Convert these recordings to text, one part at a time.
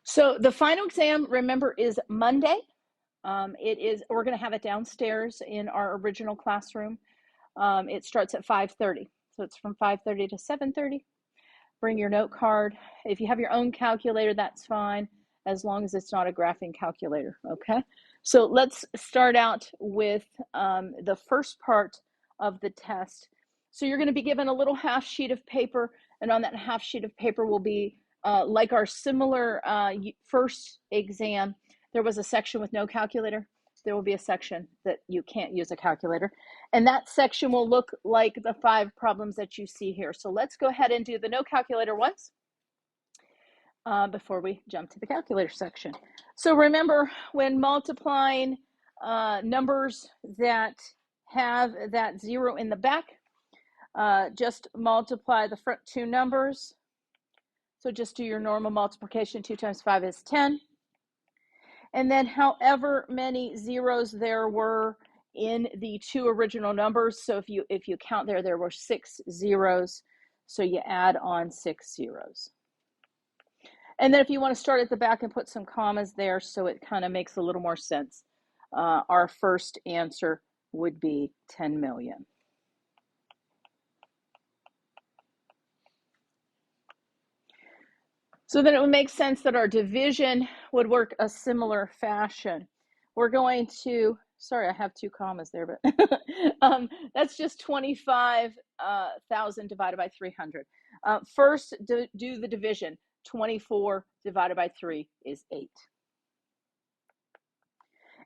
So the final exam, remember, is Monday. We're going to have it downstairs in our original classroom. It starts at 5:30. So it's from 5:30 to 7:30. Bring your note card. If you have your own calculator, that's fine, as long as it's not a graphing calculator, okay? So let's start out with the first part of the test. So you're going to be given a little half sheet of paper, and on that half sheet of paper will be, like our similar first exam, there was a section with no calculator. There will be a section that you can't use a calculator. And that section will look like the 5 problems that you see here. So let's go ahead and do the no calculator ones before we jump to the calculator section. So remember, when multiplying numbers that have that 0 in the back, just multiply the front 2 numbers. So just do your normal multiplication. 2 times 5 is 10. And then however many zeros there were in the 2 original numbers. So if you count there were 6 zeros. So you add on 6 zeros. And then if you want to start at the back and put some commas there so it kind of makes a little more sense, our first answer would be 10 million. So then it would make sense that our division would work a similar fashion. We're going to, sorry, I have 2 commas there, but that's just 25,000 divided by 300. First, do the division. 24 divided by 3 is 8.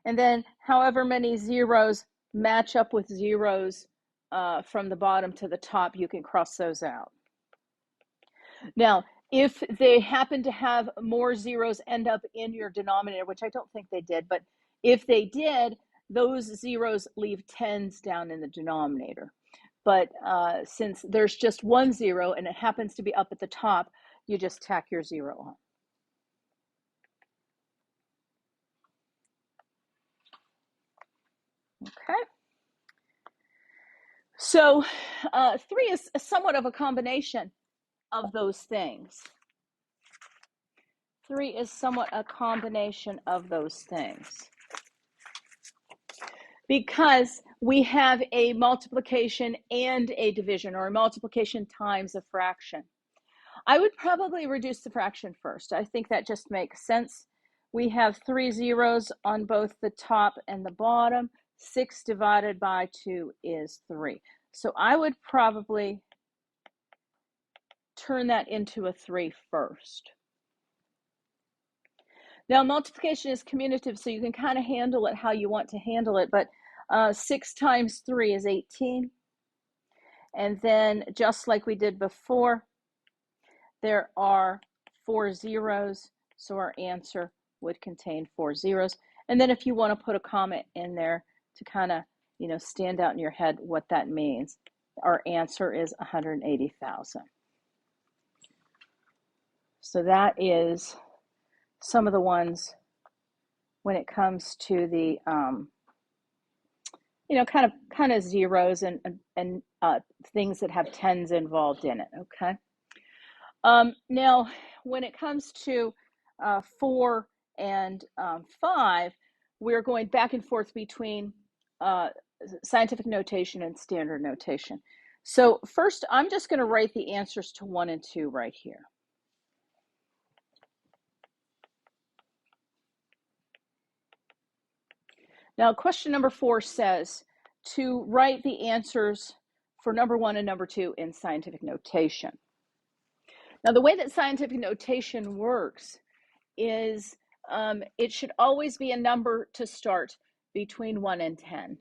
And then however many zeros match up with zeros from the bottom to the top, you can cross those out. Now, if they happen to have more zeros end up in your denominator, which I don't think they did, but if they did, those zeros leave 10s down in the denominator. But since there's just 1 0 and it happens to be up at the top, you just tack your 0 on. Okay. So 3 is somewhat of a combination of those things. 3 is somewhat a combination of those things, because we have a multiplication and a division, or a multiplication times a fraction. I would probably reduce the fraction first. I think that just makes sense. We have 3 zeros on both the top and the bottom. 6 divided by 2 is 3. So I would probably turn that into a 3 first. Now, multiplication is commutative, so you can kind of handle it how you want to handle it, but 6 times 3 is 18. And then, just like we did before, there are 4 zeros, so our answer would contain 4 zeros. And then if you want to put a comma in there to kind of, stand out in your head what that means, our answer is 180,000. So that is some of the ones when it comes to the kind of zeros and things that have 10s involved in it. Okay. Now, when it comes to 4 and 5, we're going back and forth between scientific notation and standard notation. So first, I'm just going to write the answers to 1 and 2 right here. Now, question number 4 says to write the answers for number 1 and number 2 in scientific notation. Now, the way that scientific notation works is it should always be a number to start between 1 and 10.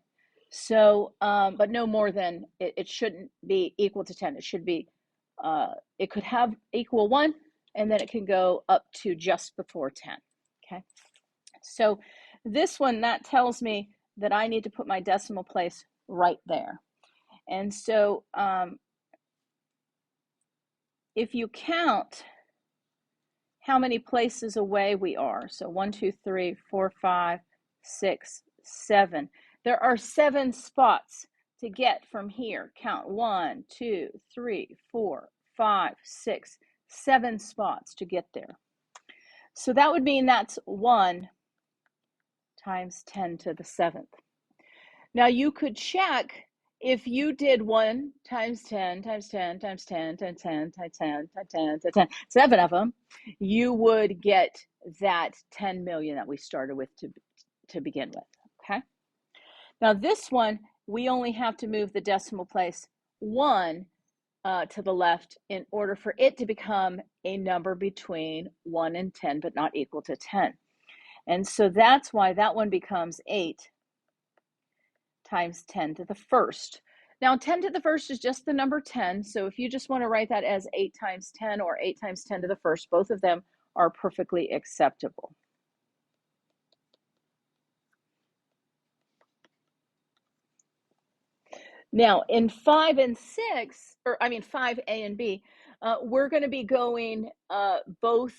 So, but no more than, it shouldn't be equal to 10. It should be, it could have equal 1, and then it can go up to just before 10, okay? So this one, that tells me that I need to put my decimal place right there. And so if you count how many places away we are, so 1, 2, 3, 4, 5, 6, 7. There are 7 spots to get from here. Count 1, 2, 3, 4, 5, 6, 7 spots to get there. So that would mean that's 1 times 10 to the 7th. Now you could check if you did 1 times 10 times 10 times 10 times 10 times 10 times 10 times 10, 7 of them, you would get that 10 million that we started with to begin with, okay? Now this one, we only have to move the decimal place 1 to the left in order for it to become a number between 1 and 10, but not equal to 10. And so that's why that one becomes 8 times 10 to the first. Now 10 to the first is just the number 10, so if you just want to write that as 8 times 10 or 8 times 10 to the first, both of them are perfectly acceptable. Now in 5 and 6, or I mean 5A and B, we're going to be going both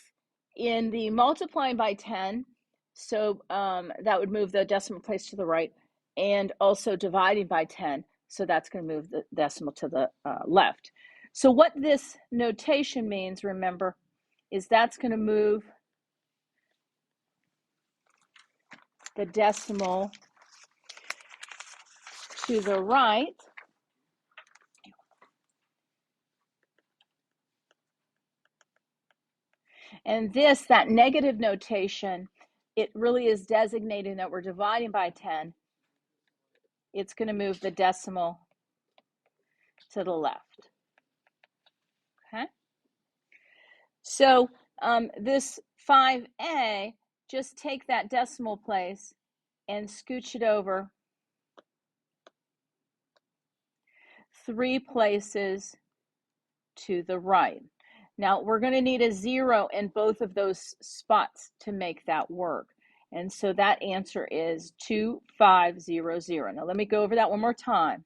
in the multiplying by 10, so that would move the decimal place to the right, and also dividing by 10, so that's going to move the decimal to the left. So what this notation means, remember, is that's going to move the decimal to the right. And this, that negative notation, it really is designating that we're dividing by 10. It's going to move the decimal to the left. Okay? So this 5A, just take that decimal place and scooch it over 3 places to the right. Now we're going to need a 0 in both of those spots to make that work. And so that answer is 2500. Now let me go over that one more time.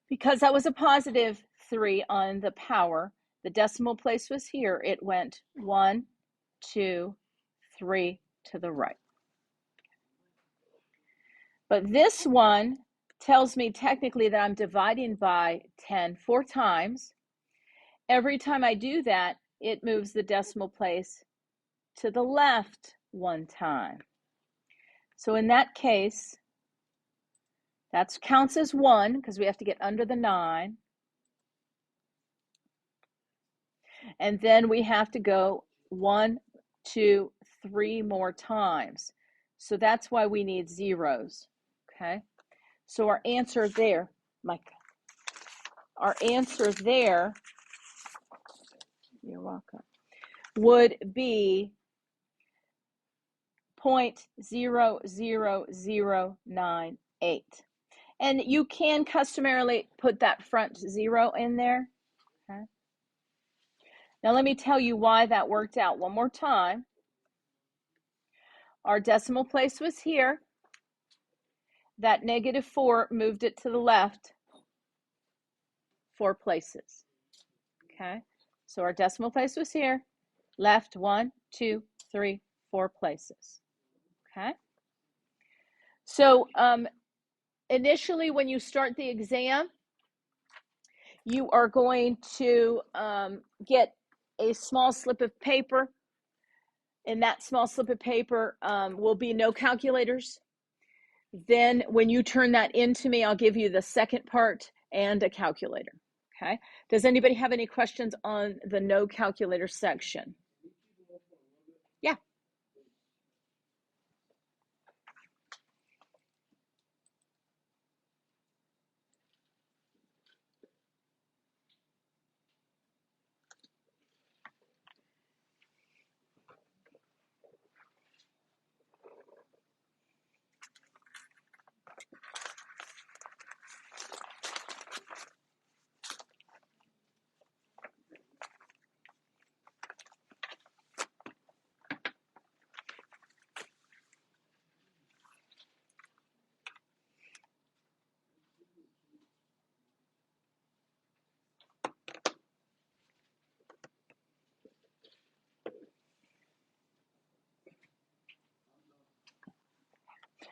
Because that was a positive 3 on the power, the decimal place was here. It went 1, 2, 3 to the right. But this one tells me technically that I'm dividing by 10 4 times. Every time I do that, it moves the decimal place to the left 1 time. So in that case, that counts as 1 because we have to get under the 9. And then we have to go 1, 2, 3 more times. So that's why we need zeros, okay? So our answer there, Mike, our answer there, you're welcome, would be 0.00098. And you can customarily put that front 0 in there, okay? Now let me tell you why that worked out one more time. Our decimal place was here. That -4 moved it to the left 4 places, okay? So our decimal place was here, left 1, 2, 3, 4 places, okay? So initially when you start the exam, you are going to get a small slip of paper. In that small slip of paper will be no calculators. Then when you turn that into me, I'll give you the second part and a calculator, okay? Does anybody have any questions on the no calculator section? Yeah.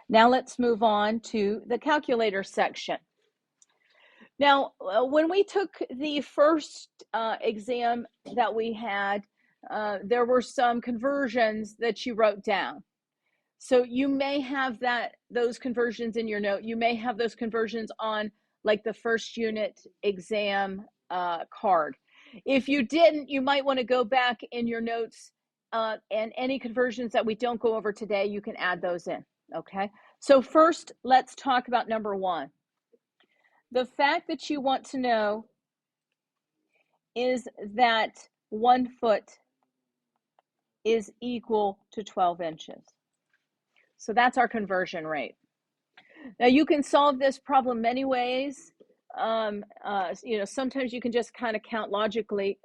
Now let's move on to the calculator section. Now, when we took the first exam that we had, there were some conversions that you wrote down. So you may have those conversions in your note. You may have those conversions on like the first unit exam card. If you didn't, you might want to go back in your notes, and any conversions that we don't go over today, you can add those in, okay? So first, let's talk about number one. The fact that you want to know is that 1 foot is equal to 12 inches. So that's our conversion rate. Now you can solve this problem many ways. Sometimes you can just kind of count logically,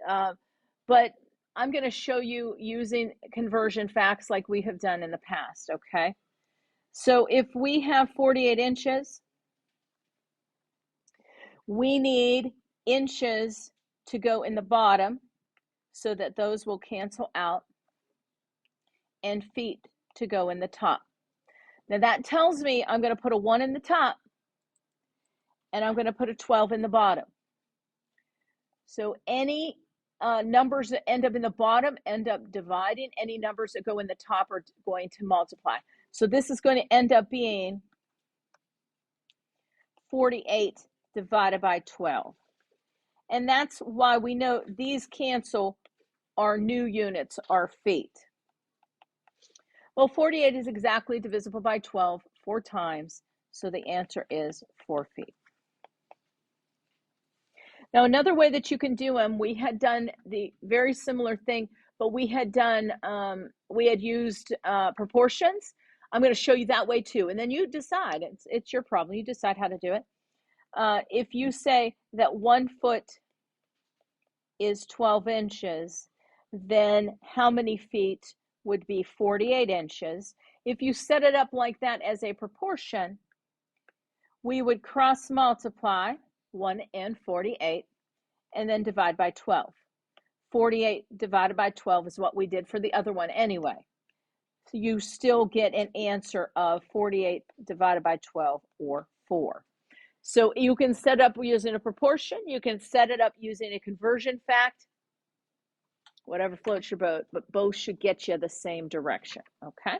but I'm going to show you using conversion facts like we have done in the past, okay? So if we have 48 inches, we need inches to go in the bottom so that those will cancel out, and feet to go in the top. Now that tells me I'm going to put a 1 in the top and I'm going to put a 12 in the bottom. So any numbers that end up in the bottom end up dividing. Any numbers that go in the top are going to multiply. So this is going to end up being 48 divided by 12. And that's why we know these cancel our new units, our feet. Well, 48 is exactly divisible by 12 4 times, so the answer is 4 feet. Now, another way that you can do them, we had done the very similar thing, but we had used proportions. I'm going to show you that way too, and then you decide. It's your problem. You decide how to do it. If you say that 1 foot is 12 inches, then how many feet would be 48 inches? If you set it up like that as a proportion, we would cross multiply 1 and 48 and then divide by 12. 48 divided by 12 is what we did for the other one anyway. So you still get an answer of 48 divided by 12, or 4. So you can set up using a proportion. You can set it up using a conversion fact. Whatever floats your boat, but both should get you the same direction, okay?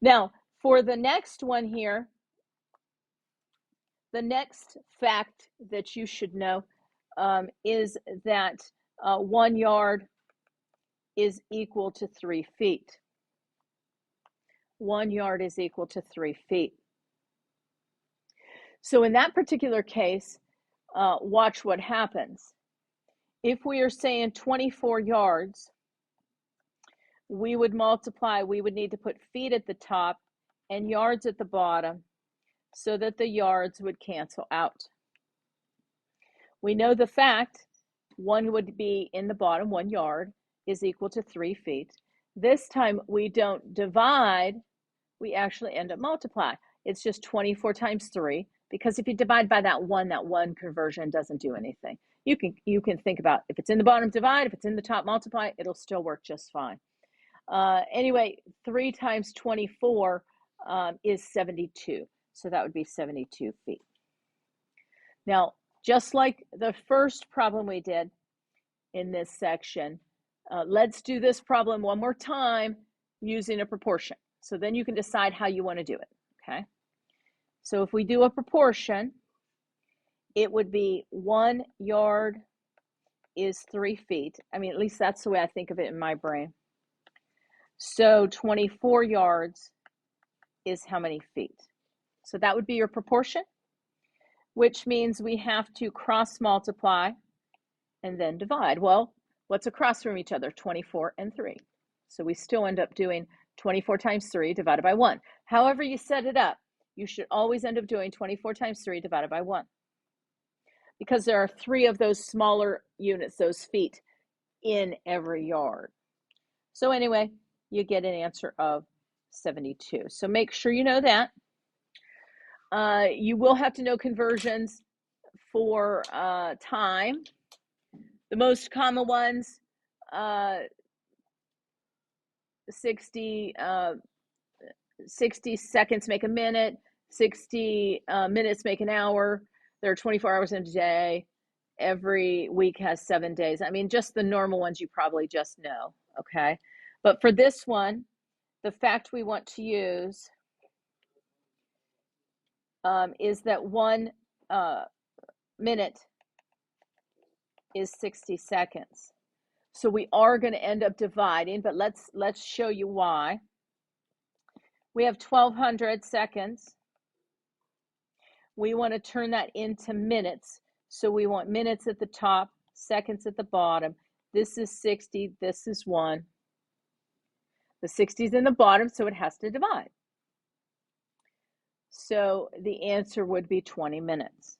Now, for the next one here, the next fact that you should know is that 1 yard is equal to 3 feet. 1 yard is equal to 3 feet. So in that particular case, watch what happens. If we are saying 24 yards, we would multiply, we would need to put feet at the top and yards at the bottom so that the yards would cancel out. We know the fact 1 would be in the bottom, 1 yard is equal to 3 feet. This time we don't divide, we actually end up multiplying. It's just 24 times 3, because if you divide by that one conversion doesn't do anything. You can think about if it's in the bottom, divide, if it's in the top, multiply, it'll still work just fine. Anyway, 3 times 24 is 72. So that would be 72 feet. Now, just like the first problem we did in this section, let's do this problem one more time using a proportion. So then you can decide how you want to do it, okay? So if we do a proportion, it would be 1 yard is 3 feet. I mean, at least that's the way I think of it in my brain. So 24 yards is how many feet? So that would be your proportion, which means we have to cross multiply and then divide. Well, what's across from each other? 24 and 3. So we still end up doing 24 times 3 divided by 1. However you set it up, you should always end up doing 24 times 3 divided by 1. Because there are 3 of those smaller units, those feet, in every yard. So anyway, you get an answer of 72. So make sure you know that. You will have to know conversions for time. The most common ones, 60 seconds make a minute, 60 minutes make an hour. There are 24 hours in a day, every week has 7 days. I mean, just the normal ones you probably just know, okay? But for this one, the fact we want to use is that 1 minute is 60 seconds. So we are going to end up dividing, but let's show you why. We have 1200 seconds. We want to turn that into minutes. So we want minutes at the top, seconds at the bottom. This is 60, this is 1. The 60 is in the bottom, so it has to divide. So the answer would be 20 minutes.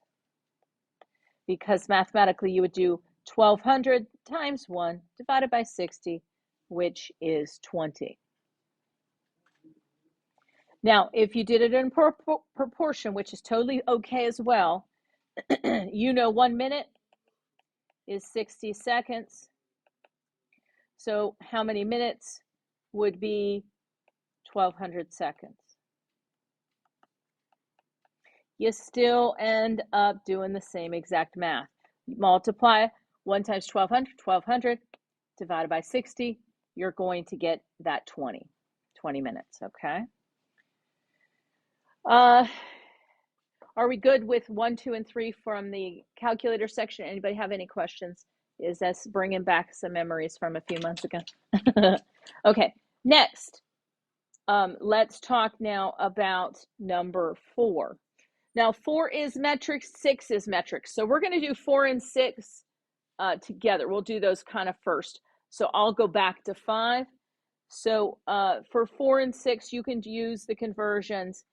Because mathematically you would do 1200 times 1 divided by 60, which is 20. Now, if you did it in proportion, which is totally okay as well, you know 1 minute is 60 seconds. So how many minutes would be 1200 seconds? You still end up doing the same exact math. You multiply 1 times 1200 divided by 60, you're going to get that 20 minutes, okay? Are we good with 1, 2, and 3 from the calculator section? Anybody have any questions? Is this bringing back some memories from a few months ago? Okay, next, let's talk now about number 4. Now, 4 is metric, 6 is metric. So we're going to do 4 and 6 together. We'll do those kind of first. So I'll go back to 5. So for 4 and 6, you can use the conversions.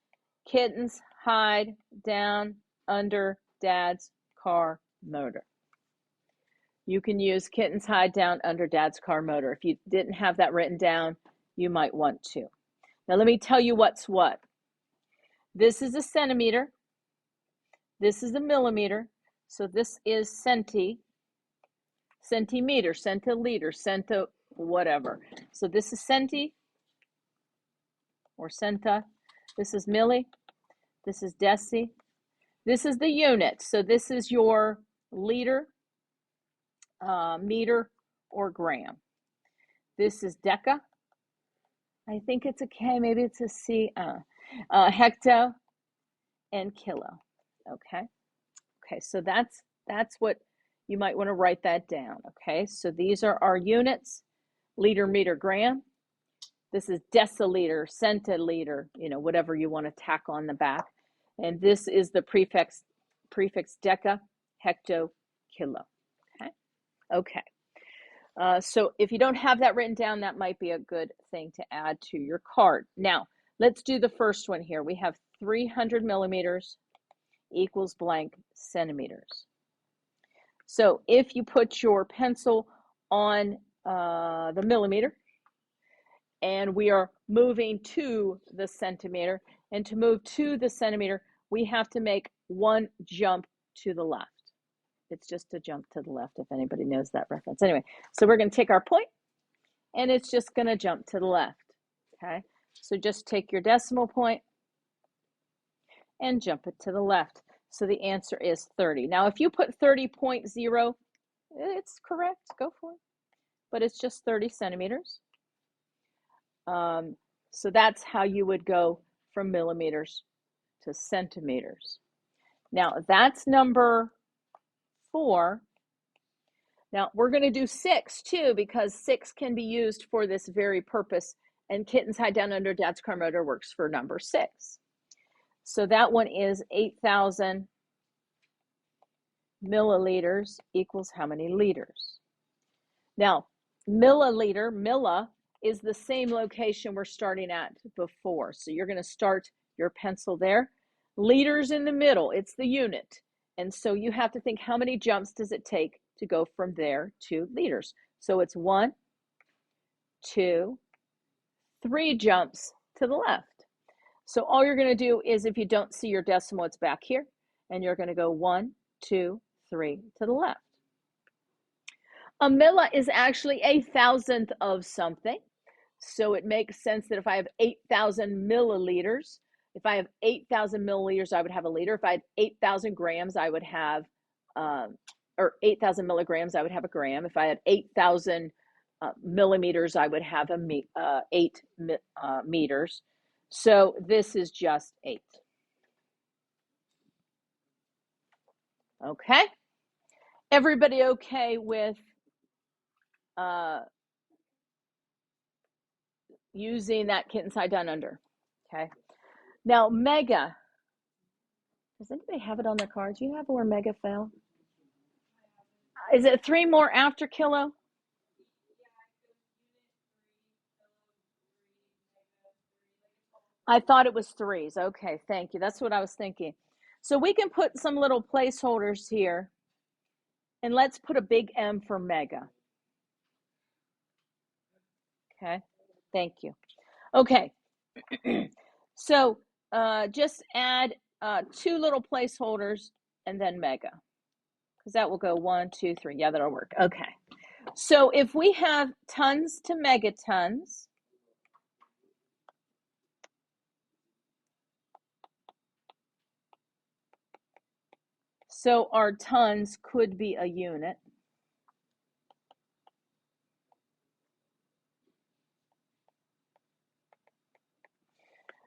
Kittens hide down under dad's car motor. You can use kittens hide down under dad's car motor. If you didn't have that written down, you might want to. Now let me tell you what's what. This is a centimeter. This is a millimeter. So this is centimeter, centiliter, cento, whatever. So this is centi or centa. This is milli. This is deci. This is the unit. So this is your liter, meter, or gram. This is deca. I think it's a K, maybe it's a C. Hecto and kilo. Okay. Okay, so that's what you might want to write that down. Okay, so these are our units: liter, meter, gram. This is deciliter, centiliter, you know, whatever you want to tack on the back. And this is the prefix deca, hecto, kilo. Okay. Okay. So if you don't have that written down, that might be a good thing to add to your card. Now, let's do the first one here. We have 300 millimeters equals blank centimeters. So if you put your pencil on the millimeter, and we are moving to the centimeter, and to move to the centimeter, we have to make 1 jump to the left. It's just a jump to the left, if anybody knows that reference. Anyway, so we're going to take our point, and it's just going to jump to the left. Okay, so just take your decimal point and jump it to the left. So the answer is 30. Now, if you put 30.0, it's correct. Go for it. But it's just 30 centimeters. So that's how you would go from millimeters to centimeters. Now, that's number 4. Now, we're going to do 6 too, because 6 can be used for this very purpose. And kittens hide down under dad's car motor works for number 6. So that one is 8,000 milliliters equals how many liters? Now, milliliter, milli, is the same location we're starting at before. So you're going to start your pencil there. Liters in the middle, it's the unit. And so you have to think, how many jumps does it take to go from there to liters? So it's 1, 2, 3 jumps to the left. So all you're going to do is, if you don't see your decimal, it's back here. And you're going to go 1, 2, 3 to the left. A milli is actually a thousandth of something. So it makes sense that if I have 8,000 milliliters, if I have 8,000 milliliters, I would have a liter. If I had 8,000 grams, I would have, or 8,000 milligrams, I would have a gram. If I had 8,000 millimeters, I would have 8 meters. So this is just 8. Okay. Everybody okay with using that kit inside down under? Okay. Now mega. Does anybody have it on their card? Do you have where mega fell? Is it 3 more after kilo? I thought it was 3s. Okay, thank you. That's what I was thinking. So we can put some little placeholders here. And let's put a big M for mega. Okay, thank you. Okay, so just add 2 little placeholders and then mega. Because that will go 1, 2, 3. Yeah, that'll work. Okay. So if we have tons to megatons, so our tons could be a unit.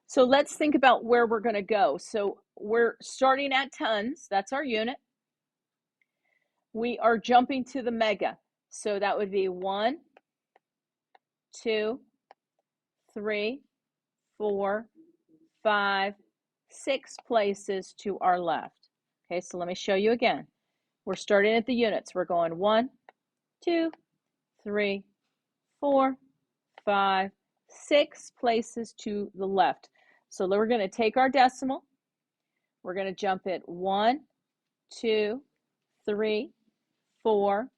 So let's think about where we're going to go. So we're starting at tons. That's our unit. We are jumping to the mega. So that would be 1, 2, 3, 4, 5, 6 places to our left. Okay, so let me show you again. We're starting at the units. We're going 1, 2, 3, 4, 5, 6 places to the left. So we're going to take our decimal. We're going to jump it 1, 2, 3, 4,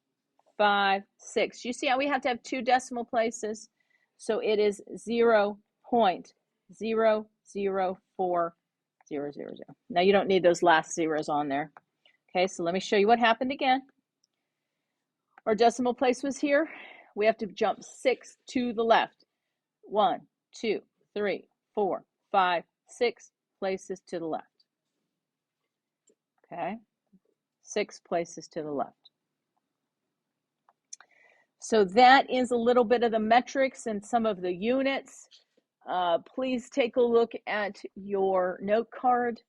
5, 6. You see how we have to have 2 decimal places? So it is 0.004000. Now you don't need those last zeros on there. Okay, so let me show you what happened again. Our decimal place was here. We have to jump 6 to the left. 1, 2, 3, 4, 5, 6 places to the left. Okay, 6 places to the left. So that is a little bit of the metrics and some of the units. Please take a look at your note card.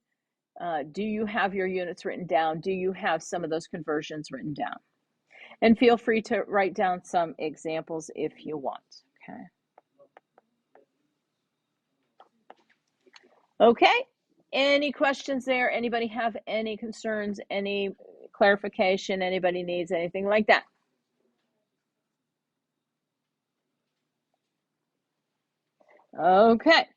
Do you have your units written down? Do you have some of those conversions written down? And feel free to write down some examples if you want. Okay. Okay. Any questions there? Anybody have any concerns, any clarification? Anybody needs anything like that? Okay.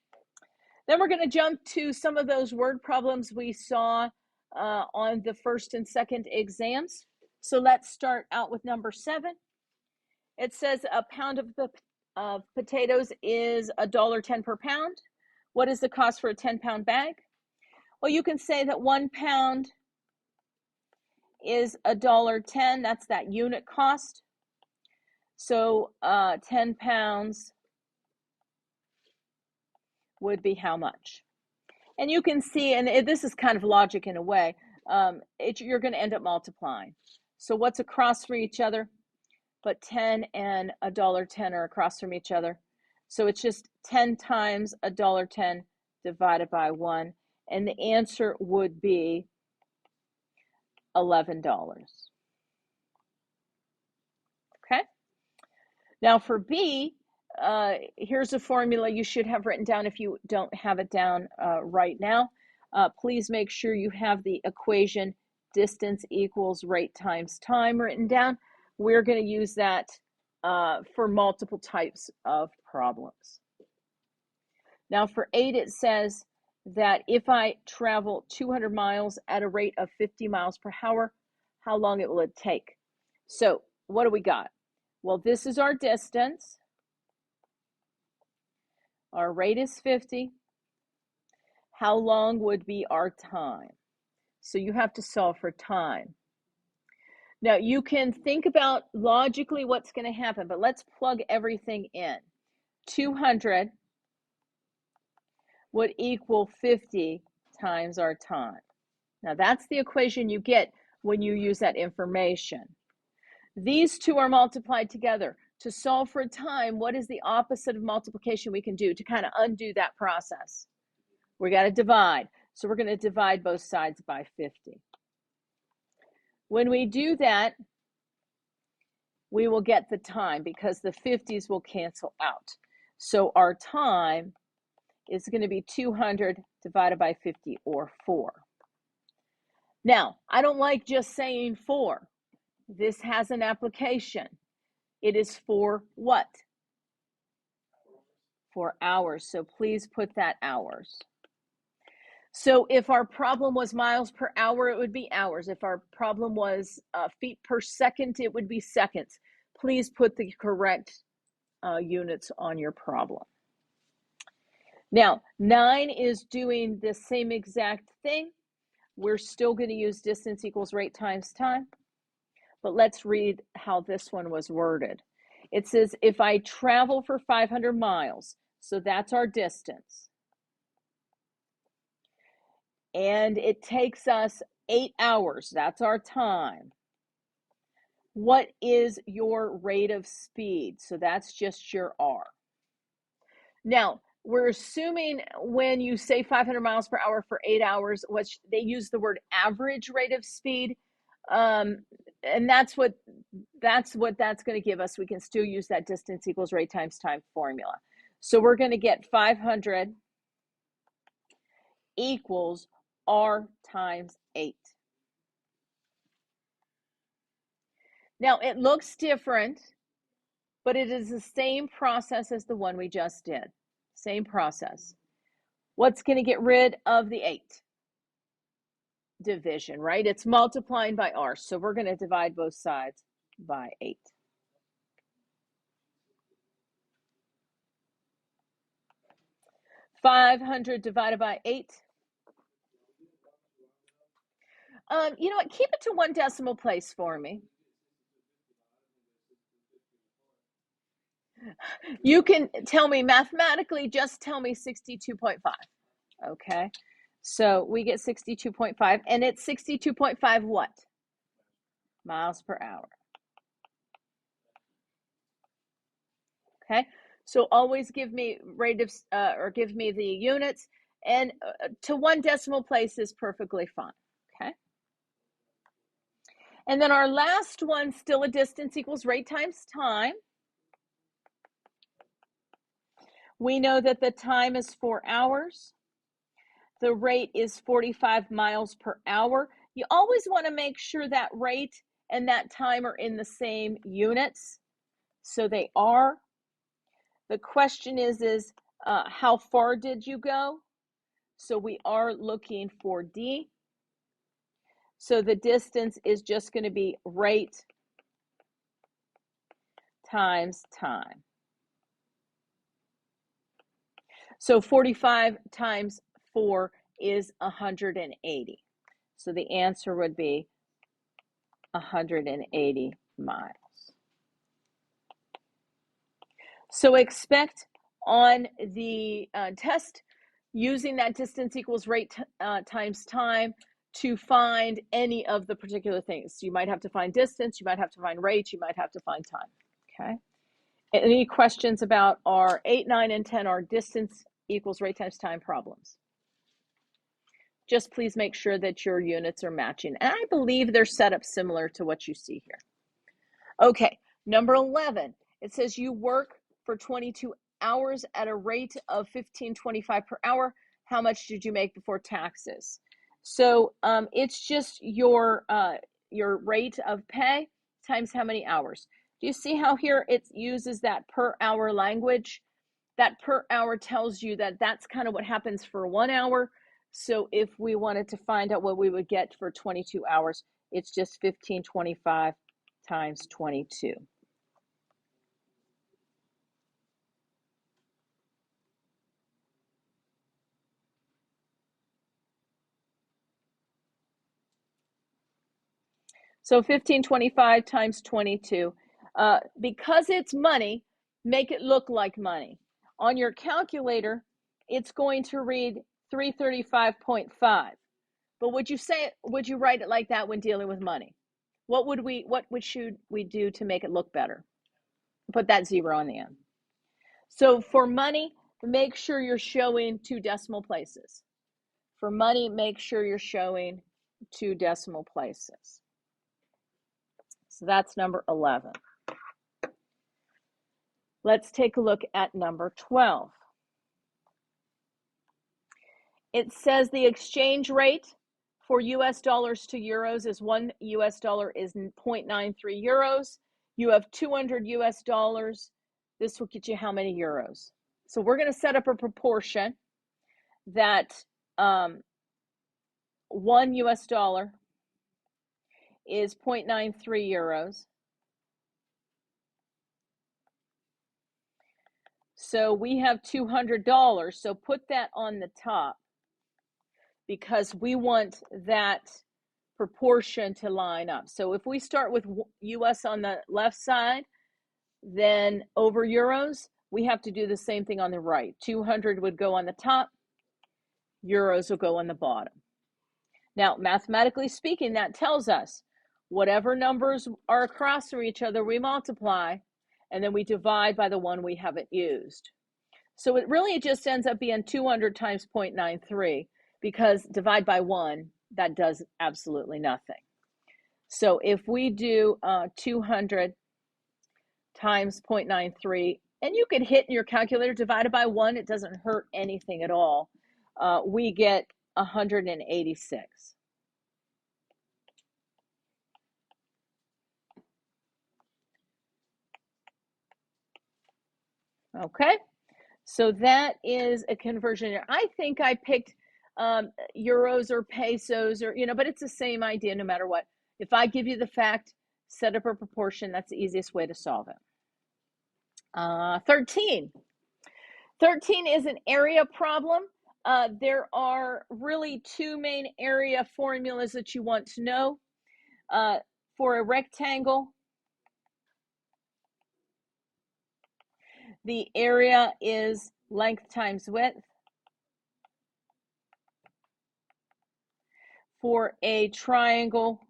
Then we're going to jump to some of those word problems we saw on the first and second exams. So let's start out with number 7. It says a pound of potatoes is $1.10 per pound. What is the cost for a 10-pound bag? Well, you can say that 1 pound is $1.10. That's that unit cost. So 10 pounds would be how much? And you can see, and this is kind of logic in a way, you're going to end up multiplying. So what's across from each other? But 10 and $1.10 are across from each other. So it's just 10 times $1.10 divided by 1. And the answer would be $11. Okay. Now for B, here's a formula you should have written down if you don't have it down right now. Please make sure you have the equation distance equals rate times time written down. We're going to use that for multiple types of problems. Now for 8, it says that if I travel 200 miles at a rate of 50 miles per hour, how long will it take? So what do we got? Well, this is our distance. Our rate is 50. How long would be our time? So you have to solve for time. Now you can think about logically what's going to happen, but let's plug everything in. 200 would equal 50 times our time. Now that's the equation you get when you use that information. These two are multiplied together. To solve for time, what is the opposite of multiplication we can do to kind of undo that process? We got to divide. So we're going to divide both sides by 50. When we do that, we will get the time because the 50s will cancel out. So our time is going to be 200 divided by 50, or 4. Now, I don't like just saying 4. This has an application. It is for what? For hours. So please put that hours. So if our problem was miles per hour, it would be hours. If our problem was feet per second, it would be seconds. Please put the correct units on your problem. Now, 9 is doing the same exact thing. We're still going to use distance equals rate times time. But let's read how this one was worded. It says, if I travel for 500 miles, so that's our distance, and it takes us 8 hours, that's our time. What is your rate of speed? So that's just your R. Now, we're assuming when you say 500 miles per hour for 8 hours, which they use the word average rate of speed, and that's what that's going to give us. We can still use that distance equals rate times time formula. So we're going to get 500 equals R times 8. Now, it looks different, but it is the same process as the one we just did. Same process. What's going to get rid of the 8? Division, right? It's multiplying by R. So we're going to divide both sides by 8. $500 divided by 8. You know what? Keep it to one decimal place for me. You can tell me mathematically, just tell me 62.5. Okay. So we get 62.5, and it's 62.5 what? Miles per hour. Okay. So always give me rate of, or give me the units, and to one decimal place is perfectly fine. Okay. And then our last one, still a distance equals rate times time. We know that the time is 4 hours. The rate is 45 miles per hour. You always want to make sure that rate and that time are in the same units. So they are. The question is how far did you go? So we are looking for D. So the distance is just going to be rate times time. So 45 times 4 is 180. So the answer would be 180 miles. So expect on the test, using that distance equals rate times time to find any of the particular things. You might have to find distance, you might have to find rate, you might have to find time. Okay. Any questions about our 8, 9, and 10 are distance equals rate times time problems? Just please make sure that your units are matching. And I believe they're set up similar to what you see here. Okay, number 11, it says you work for 22 hours at a rate of $15.25 per hour. How much did you make before taxes? So it's just your rate of pay times how many hours. Do you see how here it uses that per hour language? That per hour tells you that that's kind of what happens for 1 hour. So if we wanted to find out what we would get for 22 hours, it's just 15.25 times 22. So 15.25 times 22. Because it's money, make it look like money. On your calculator, it's going to read 335.5. But would you write it like that when dealing with money? What should we do to make it look better? Put that 0 on the end. So for money, make sure you're showing 2 decimal places. For money, make sure you're showing 2 decimal places. So that's number 11. Let's take a look at number 12. It says the exchange rate for US dollars to euros is 1 US dollar is 0.93 euros. You have 200 US dollars. This will get you how many euros? So we're going to set up a proportion that 1 US dollar is 0.93 euros. So we have $200. So put that on the top because we want that proportion to line up. So if we start with US on the left side, then over euros, we have to do the same thing on the right. 200 would go on the top, euros will go on the bottom. Now, mathematically speaking, that tells us whatever numbers are across from each other, we multiply, and then we divide by the one we haven't used. So it really just ends up being 200 times 0.93 because divide by 1, that does absolutely nothing. So if we do 200 times 0.93, and you could hit in your calculator divided by 1, it doesn't hurt anything at all. We get 186. Okay, so that is a conversion. I think I picked euros or pesos or, but it's the same idea no matter what. If I give you the fact, set up a proportion, that's the easiest way to solve it. 13. 13 is an area problem. There are really 2 main area formulas that you want to know. For a rectangle, the area is length times width. For a triangle,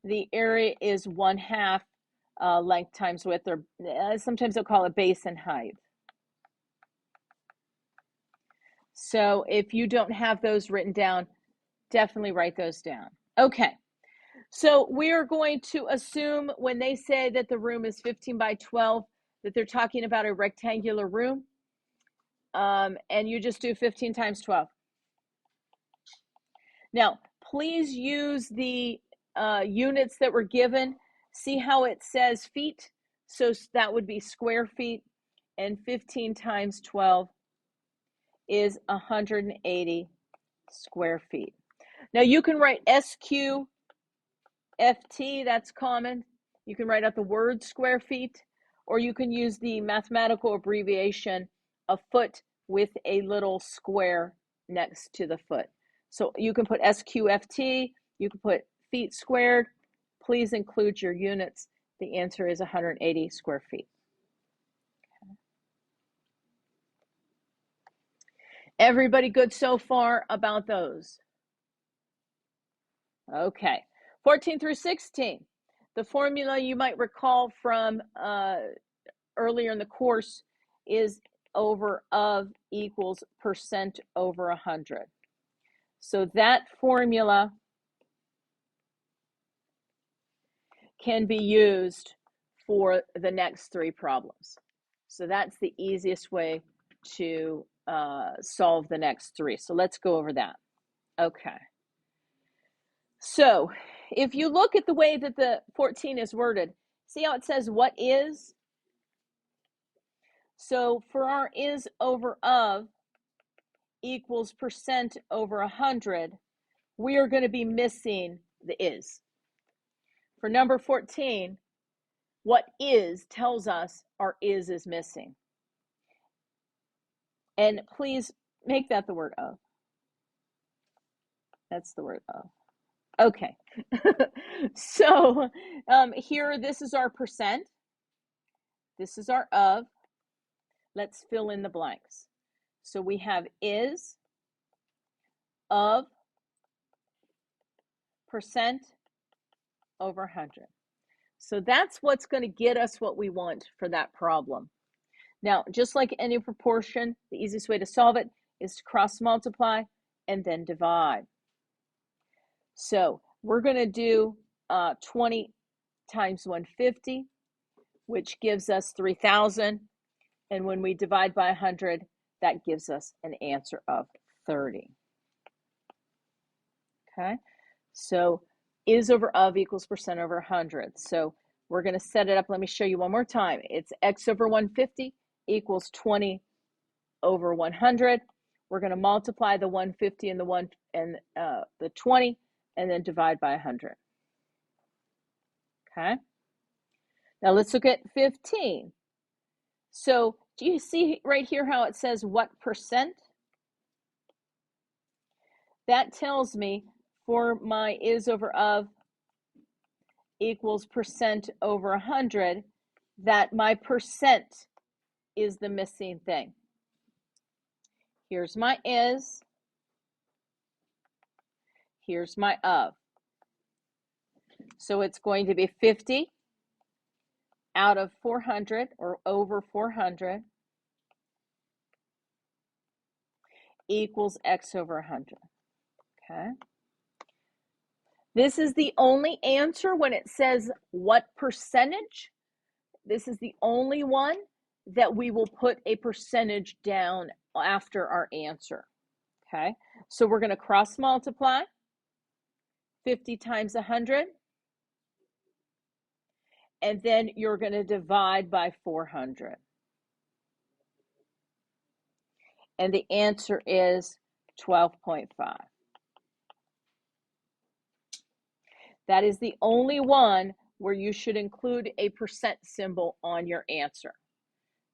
the area is 1/2 length times width, or sometimes they'll call it base and height. So if you don't have those written down, definitely write those down. Okay, so we are going to assume when they say that the room is 15 by 12, that they're talking about a rectangular room. And you just do 15 times 12. Now, please use the units that were given. See how it says feet? So that would be square feet. And 15 times 12 is 180 square feet. Now you can write SQFT, that's common. You can write out the word square feet, or you can use the mathematical abbreviation a foot with a little square next to the foot. So you can put SQFT, you can put feet squared. Please include your units. The answer is 180 square feet. Everybody good so far about those? Okay, 14 through 16. The formula you might recall from earlier in the course is over of equals percent over 100. So that formula can be used for the next 3 problems. So that's the easiest way to solve the next 3. So let's go over that. Okay. So if you look at the way that the 14 is worded, see how it says what is? So for our is over of equals percent over 100, we are going to be missing the is. For number 14, what is tells us our is missing. And please make that the word of. That's the word of. Okay. So here, this is our percent. This is our of. Let's fill in the blanks. So we have is, of percent over 100. So that's what's going to get us what we want for that problem. Now, just like any proportion, the easiest way to solve it is to cross multiply and then divide. So we're going to do 20 times 150, which gives us 3,000. And when we divide by 100, that gives us an answer of 30. Okay, so is over of equals percent over 100. So we're going to set it up. Let me show you one more time. It's x over 150 equals 20 over 100. We're going to multiply the 150 and the 20, and then divide by 100. Okay. Now let's look at 15. So do you see right here how it says what percent? That tells me for my is over of equals percent over 100 that my percent is the missing thing. Here's my is. Here's my of. So it's going to be 50 out of 400 or over 400 equals x over 100. Okay. This is the only answer when it says what percentage. This is the only one that we will put a percentage down after our answer. Okay. So we're going to cross multiply 50 times 100. And then you're going to divide by 400. And the answer is 12.5. That is the only one where you should include a percent symbol on your answer.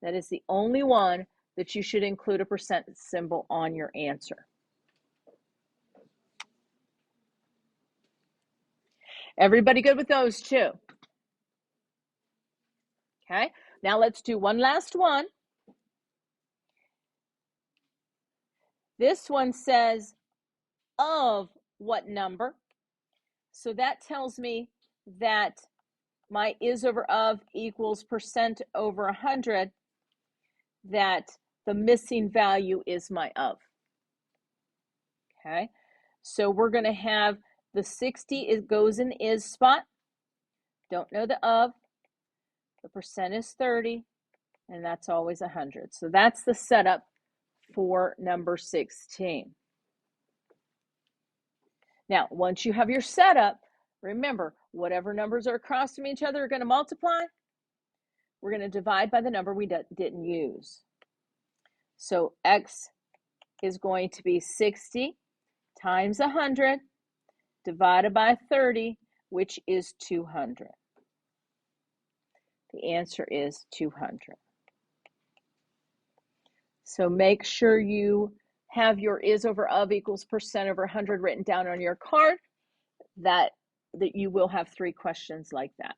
That is the only one that you should include a percent symbol on your answer. Everybody good with those two? Okay, now let's do one last one. This one says of what number? So that tells me that my is over of equals percent over 100, that the missing value is my of. Okay, so we're going to have the 60, it goes in the is spot. Don't know the of. The percent is 30, and that's always 100. So that's the setup for number 16. Now, once you have your setup, remember, whatever numbers are across from each other are going to multiply. We're going to divide by the number we didn't use. So x is going to be 60 times 100 divided by 30, which is 200. The answer is 200. So make sure you have your is over of equals percent over 100 written down on your card, that you will have 3 questions like that.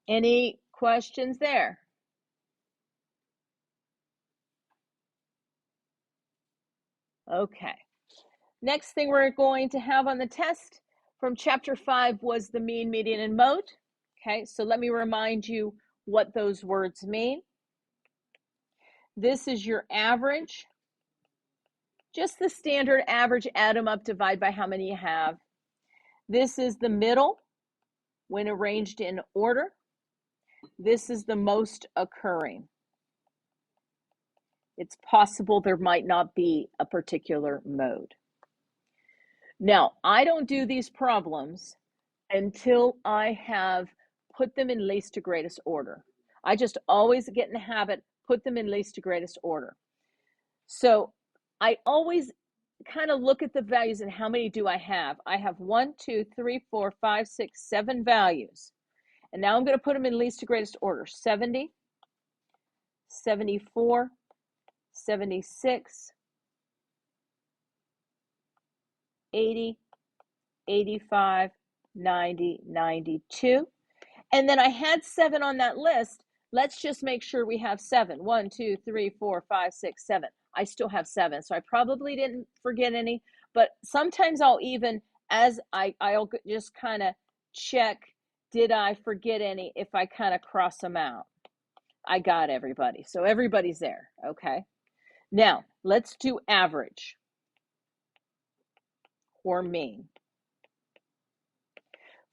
Any questions there? Okay. Next thing we're going to have on the test from chapter 5 was the mean, median, and mode. Okay, so let me remind you what those words mean. This is your average, just the standard average, add them up, divide by how many you have. This is the middle when arranged in order. This is the most occurring. It's possible there might not be a particular mode. Now, I don't do these problems until I have put them in least to greatest order. I just always get in the habit, put them in least to greatest order. So I always kind of look at the values and how many do I have. I have 1, 2, 3, 4, 5, 6, 7 values. And now I'm going to put them in least to greatest order. 70, 74, 76, 80, 85, 90, 92. And then I had 7 on that list. Let's just make sure we have 7. 1, 2, 3, 4, 5, 6, 7. I still have 7. So I probably didn't forget any, but sometimes I'll even, as I'll just kind of check, did I forget any? If I kind of cross them out, I got everybody. So everybody's there. Okay. Now let's do average or mean.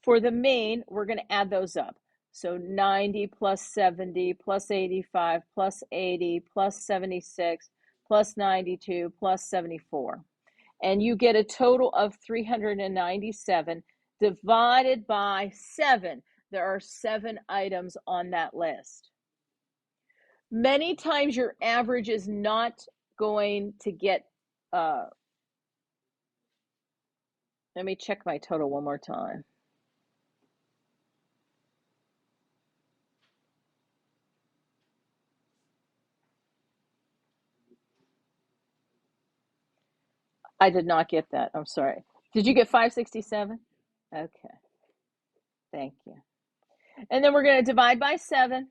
For the mean, we're going to add those up. So 90 plus 70 plus 85 plus 80 plus 76 plus 92 plus 74. And you get a total of 397 divided by 7. There are 7 items on that list. Many times your average is not going to get, let me check my total one more time. I did not get that. I'm sorry. Did you get 567? Okay. Thank you. And then we're going to divide by 7.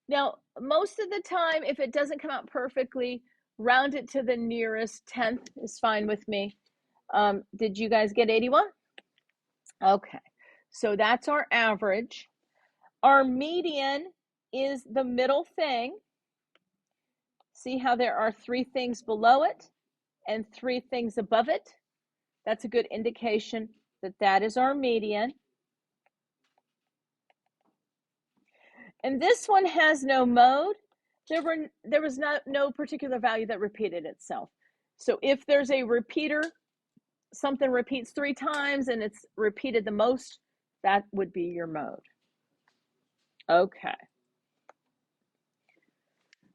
Now, most of the time, if it doesn't come out perfectly, round it to the nearest 10th is fine with me. Did you guys get 81? Okay. So that's our average. Our median is the middle thing. See how there are 3 things below it and 3 things above it? That's a good indication that that is our median. And this one has no mode. There was no particular value that repeated itself. So if there's a repeater, something repeats 3 times and it's repeated the most, that would be your mode. Okay.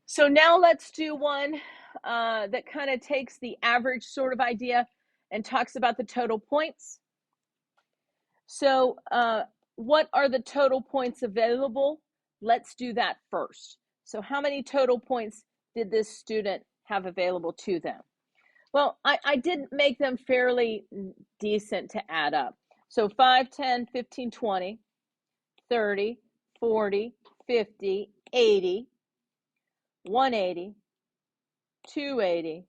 So now let's do one that kind of takes the average sort of idea and talks about the total points. So what are the total points available? Let's do that first. So how many total points did this student have available to them? Well, I did make them fairly decent to add up. So 5, 10, 15, 20, 30, 40, 50, 80, 180, 280,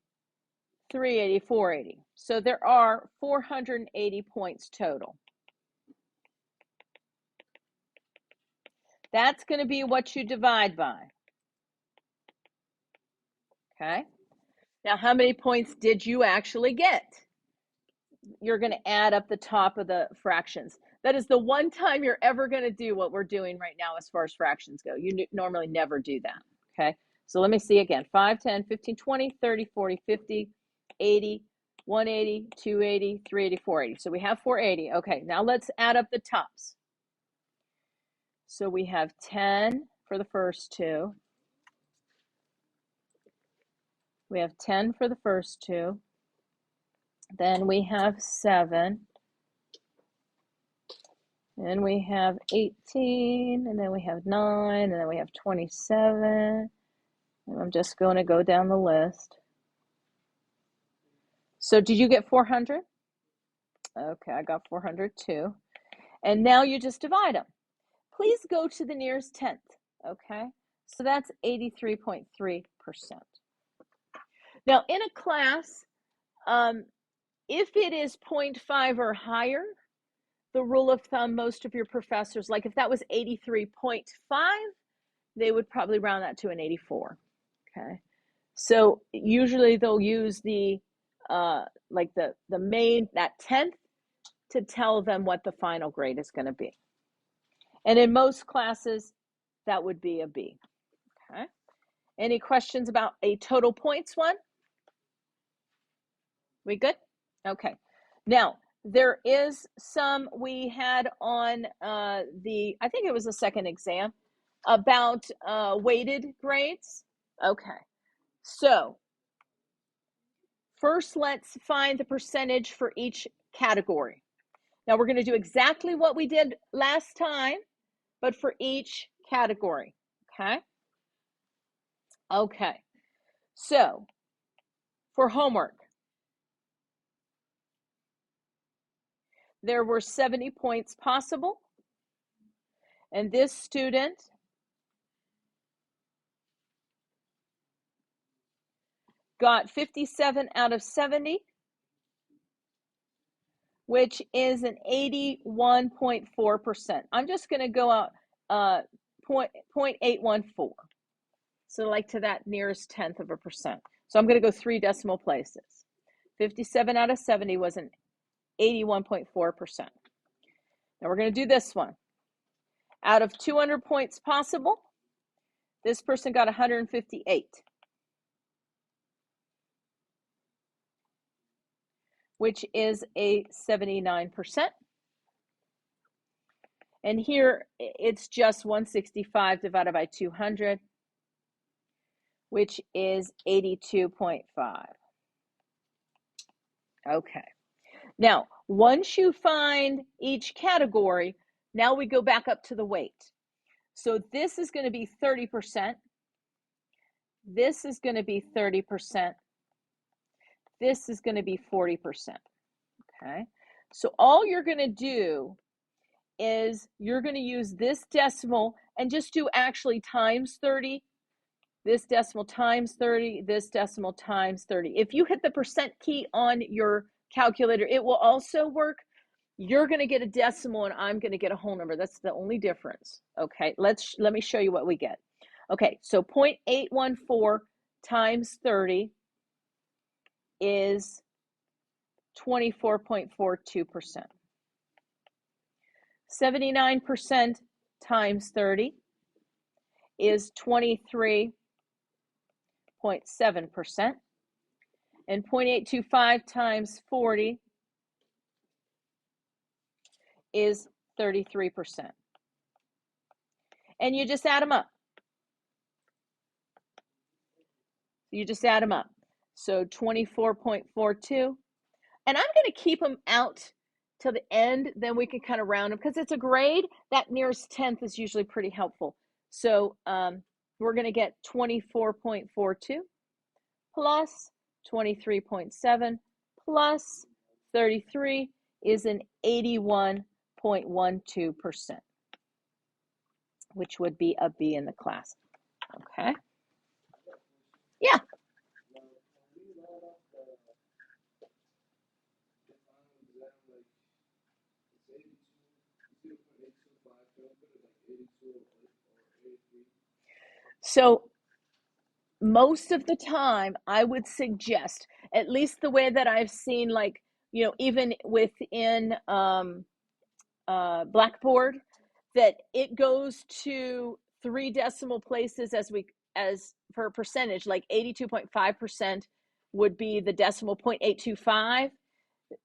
380, 480. So there are 480 points total. That's going to be what you divide by. Okay. Now, how many points did you actually get? You're going to add up the top of the fractions. That is the one time you're ever going to do what we're doing right now as far as fractions go. You normally never do that. Okay. So let me see again. 5, 10, 15, 20, 30, 40, 50, 80, 180, 280, 380, 480. So we have 480. Okay. Now let's add up the tops. So we have 10 for the first 2. We have 10 for the first 2. Then we have 7. And we have 18, and then we have 9, and then we have 27. And I'm just going to go down the list. So did you get 400? Okay, I got 400 too. And now you just divide them. Please go to the nearest 10th, okay? So that's 83.3%. Now in a class, if it is 0.5 or higher, the rule of thumb, most of your professors, like if that was 83.5, they would probably round that to an 84, okay? So usually they'll use the, like the main, that 10th to tell them what the final grade is going to be. And in most classes, that would be a B, okay? Any questions about a total points one? We good? Okay. Now, there is some we had on I think it was the second exam, about weighted grades. Okay. So first, let's find the percentage for each category. Now, we're going to do exactly what we did last time, but for each category, okay? Okay. So for homework, there were 70 points possible. And this student got 57 out of 70, which is an 81.4%. I'm just going to go out 0.814. So like to that nearest tenth of a percent. So I'm going to go 3 decimal places. 57 out of 70 was an 81.4%. Now we're going to do this one. Out of 200 points possible, this person got 158, which is a 79%. And here it's just 165 divided by 200, which is 82.5. Okay. Now, once you find each category, now we go back up to the weight. So this is going to be 30%. This is going to be 30%. This is going to be 40%. Okay. So all you're going to do is you're going to use this decimal and just do actually times 30, this decimal times 30, this decimal times 30. If you hit the percent key on your calculator, it will also work. You're going to get a decimal and I'm going to get a whole number. That's the only difference. Okay, let me show you what we get. Okay, so 0.814 times 30 is 24.42%. 79% times 30 is 23.7%. And 0.825 times 40 is 33%. And you just add them up. You just add them up. So 24.42. And I'm going to keep them out till the end, then we can kind of round them because it's a grade. That nearest tenth is usually pretty helpful. So we're going to get 24.42 plus 23.7 plus 33 is an 81.12%, which would be a B in the class. Okay. Yeah. So most of the time, I would suggest, at least the way that I've seen, like, you know, even within Blackboard, that it goes to 3 decimal places as for a percentage, like 82.5% would be the decimal 0.825.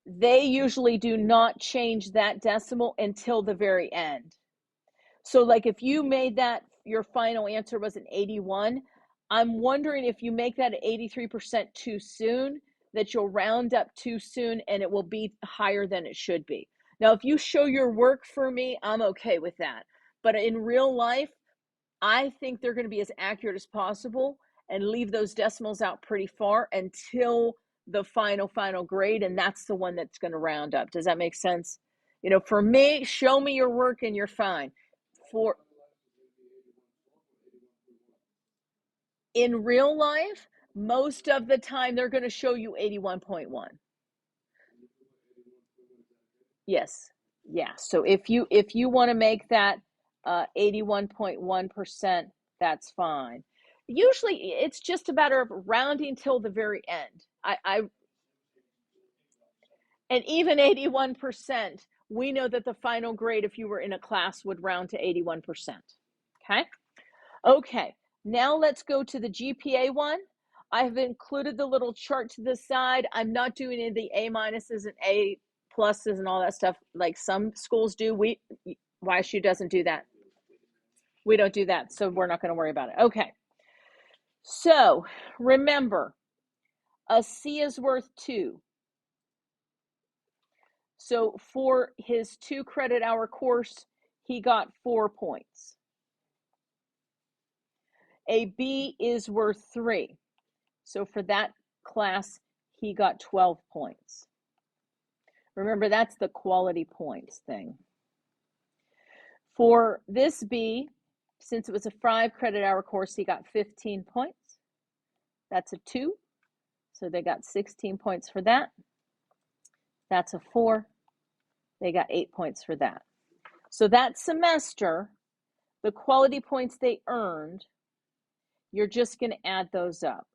They usually do not change that decimal until the very end. So like if you made that, your final answer was an 81, I'm wondering if you make that 83% too soon, that you'll round up too soon and it will be higher than it should be. Now, if you show your work for me, I'm okay with that. But in real life, I think they're going to be as accurate as possible and leave those decimals out pretty far until the final grade, and that's the one that's going to round up. Does that make sense? You know, for me, show me your work and you're fine. For in real life, most of the time they're going to show you 81.1. Yes. Yeah. So if you want to make that 81.1%, that's fine. Usually it's just a matter of rounding till the very end. And even 81%, we know that the final grade, if you were in a class, would round to 81%. Okay. Okay. Now let's go to the GPA one. I have included the little chart to the side. I'm not doing any of the A minuses and A pluses and all that stuff like some schools do. YSU doesn't do that. We don't do that, so we're not going to worry about it. Okay. So remember, a C is worth 2. So for his 2 credit hour course, he got 4 points. A B is worth 3. So for that class, he got 12 points. Remember, that's the quality points thing. For this B, since it was a 5 credit hour course, he got 15 points. That's a 2. So they got 16 points for that. That's a 4. They got 8 points for that. So that semester, the quality points they earned, you're just going to add those up.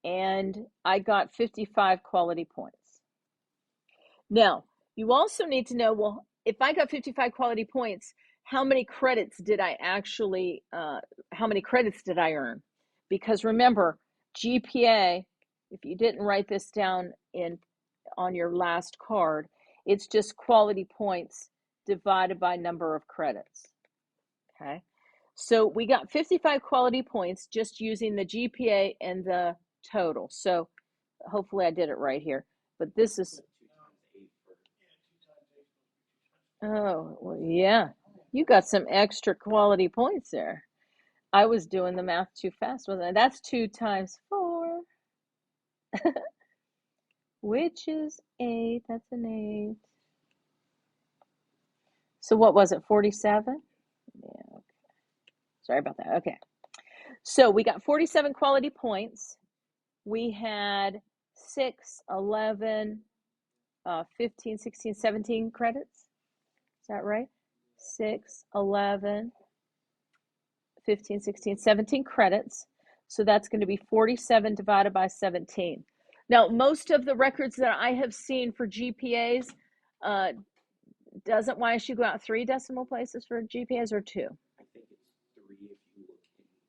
And I got 55 quality points. Now, you also need to know, well, if I got 55 quality points, how many credits did I actually, how many credits did I earn? Because remember, GPA, if you didn't write this down on your last card, it's just quality points divided by number of credits, okay? So we got 55 quality points just using the GPA and the total. So hopefully I did it right here, but this is, oh, well, yeah, you got some extra quality points there. I was doing the math too fast, wasn't I? That's 2 times 4, which is 8. That's an 8. So what was it, 47? Yeah, okay. Sorry about that. Okay. So we got 47 quality points. We had 6, 11, 15, 16, 17 credits. Is that right? 6, 11, 15, 16, 17 credits. So that's going to be 47 divided by 17. Now, most of the records that I have seen for GPAs, doesn't YSU go out 3 decimal places for GPAs or 2? I think it's 3 if you look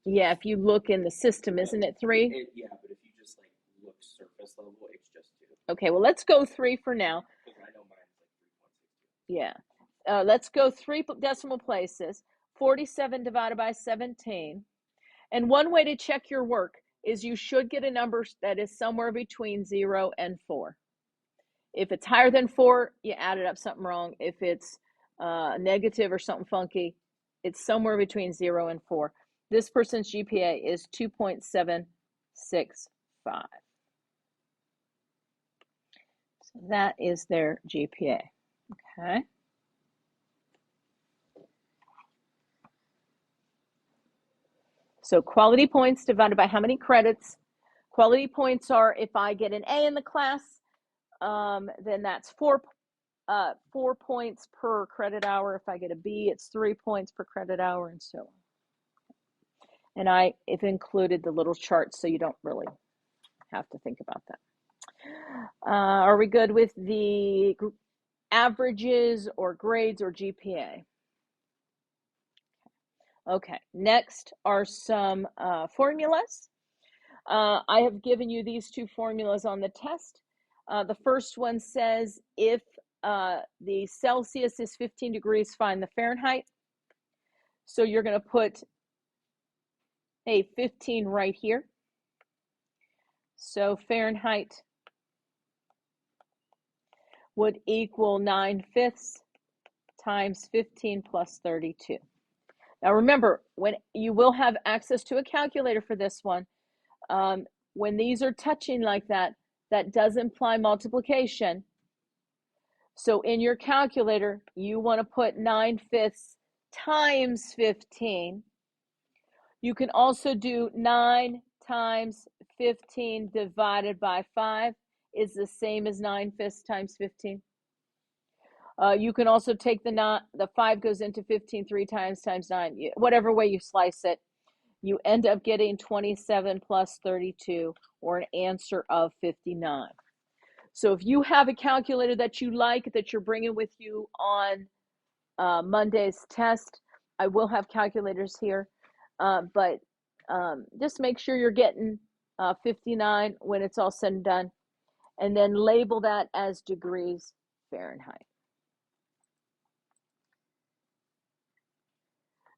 in. Yeah, if you look in the system, isn't it 3? Yeah, but if you just like look surface level, it's just 2. Okay, well, let's go 3 for now. Because I know mine's like 3.62. Yeah. Let's go 3 decimal places. 47 divided by 17. And one way to check your work is you should get a number that is somewhere between 0 and 4. If it's higher than 4, you added up something wrong. If it's negative or something funky, it's somewhere between 0 and 4. This person's GPA is 2.765. So that is their GPA. Okay. So quality points divided by how many credits. Quality points are, if I get an A in the class, then that's 4 points per credit hour. If I get a B, it's 3 points per credit hour, and so on. And I've included the little charts so you don't really have to think about that. Are we good with the averages or grades or GPA? Okay, next are some formulas. I have given you these 2 formulas on the test. The first one says if the Celsius is 15 degrees, find the Fahrenheit. So you're going to put a 15 right here. So Fahrenheit would equal 9/5 times 15 plus 32. Now remember, when you will have access to a calculator for this one, when these are touching like that, that does imply multiplication. So in your calculator, you want to put 9/5 times 15. You can also do 9 times 15 divided by 5 is the same as 9/5 times 15. You can also take the 5 goes into 15 3 times 9, whatever way you slice it. You end up getting 27 plus 32, or an answer of 59. So if you have a calculator that you like, that you're bringing with you on Monday's test, I will have calculators here, but just make sure you're getting 59 when it's all said and done, and then label that as degrees Fahrenheit.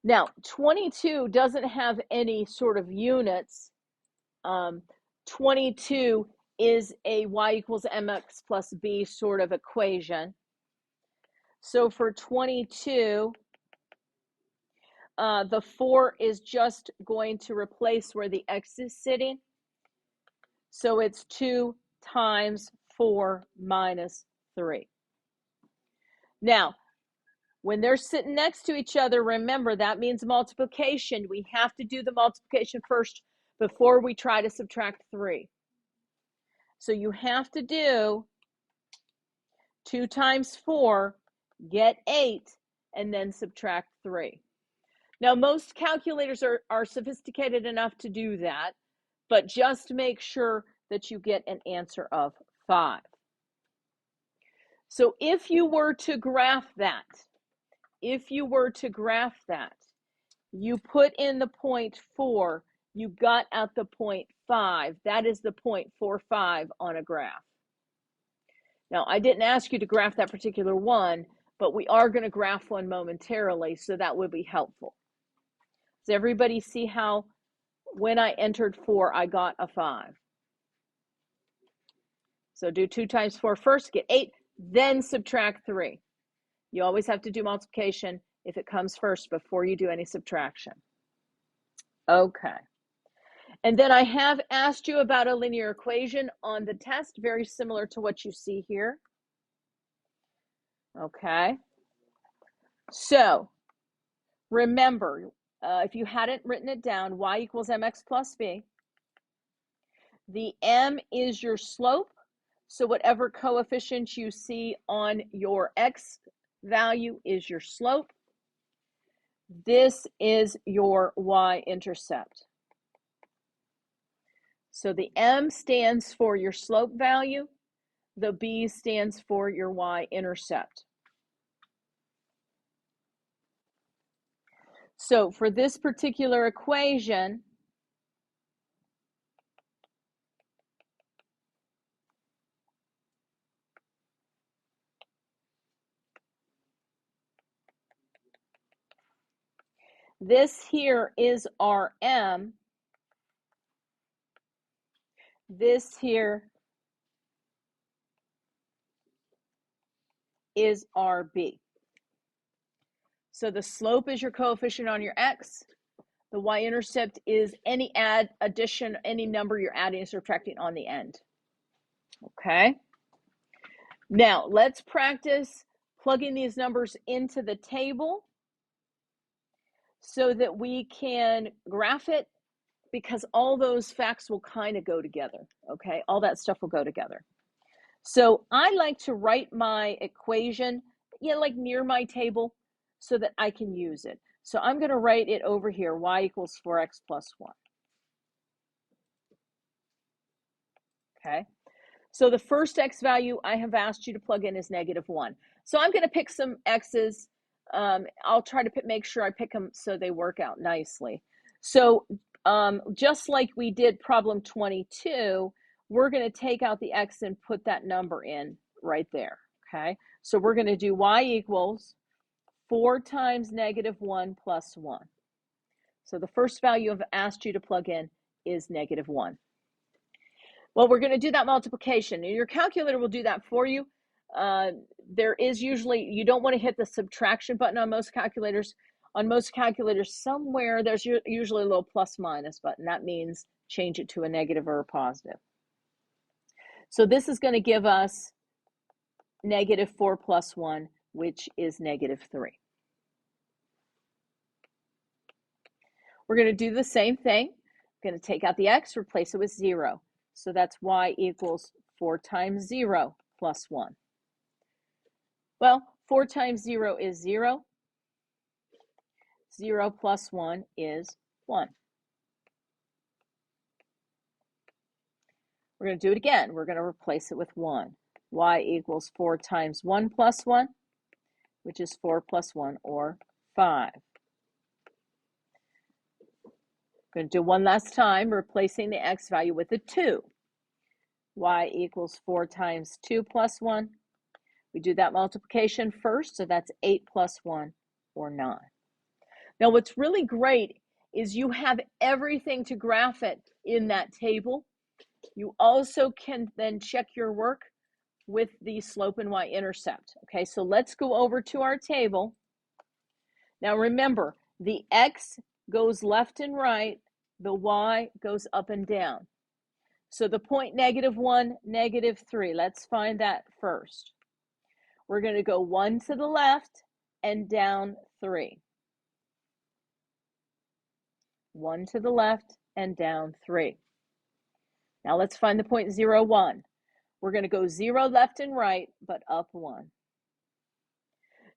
Now, 22 doesn't have any sort of units. 22 is a y equals mx plus b sort of equation. So for 22, the 4 is just going to replace where the x is sitting. So it's 2 times 4 minus 3. Now, when they're sitting next to each other, remember that means multiplication. We have to do the multiplication first before we try to subtract 3. So you have to do 2 times 4, get 8, and then subtract 3. Now, most calculators are sophisticated enough to do that, but just make sure that you get an answer of 5. So if you were to graph that, you put in the 0.4, you got out the 0.5. That is the 0.45 on a graph. Now, I didn't ask you to graph that particular one, but we are going to graph one momentarily, so that would be helpful. Does everybody see how when I entered 4, I got a 5? So do 2 times 4 first, get 8, then subtract 3. You always have to do multiplication if it comes first before you do any subtraction. Okay. And then I have asked you about a linear equation on the test, very similar to what you see here. Okay. So remember, if you hadn't written it down, y equals mx plus b. The m is your slope. So whatever coefficient you see on your x value is your slope. This is your y-intercept. So the m stands for your slope value. The b stands for your y-intercept. So for this particular equation, this here is our m. This here is our b. So the slope is your coefficient on your x. The y-intercept is any addition, any number you're adding and subtracting on the end. Okay. Now let's practice plugging these numbers into the table so that we can graph it, because all those facts will kind of go together. Okay, all that stuff will go together. So I like to write my equation, like near my table so that I can use it. So I'm going to write it over here, y equals 4x plus 1. Okay. So the first x value I have asked you to plug in is -1. So I'm going to pick some x's. I'll try to make sure I pick them so they work out nicely. So just like we did problem 22, we're going to take out the x and put that number in right there. Okay. So we're going to do y equals 4 times -1 plus 1. So the first value I've asked you to plug in is -1. Well, we're going to do that multiplication, and your calculator will do that for you. There is usually, you don't want to hit the subtraction button on most calculators. On most calculators, somewhere there's usually a little plus minus button. That means change it to a negative or a positive. So this is going to give us -4 plus 1, which is -3. We're going to do the same thing. I'm going to take out the x, replace it with 0. So that's y equals 4 times 0 plus 1. Well, 4 times 0 is 0. 0 plus 1 is 1. We're going to do it again. We're going to replace it with 1. Y equals 4 times 1 plus 1, which is 4 plus 1, or 5. We're going to do one last time, replacing the x value with a 2. Y equals 4 times 2 plus 1. We do that multiplication first, so that's 8 plus 1, or 9. Now, what's really great is you have everything to graph it in that table. You also can then check your work with the slope and y-intercept. Okay, so let's go over to our table. Now remember, the x goes left and right, the y goes up and down. So the point -1, -3, let's find that first. We're going to go 1 to the left and down 3. 1 to the left and down 3. Now let's find the point 0, 1. We're going to go 0 left and right, but up 1.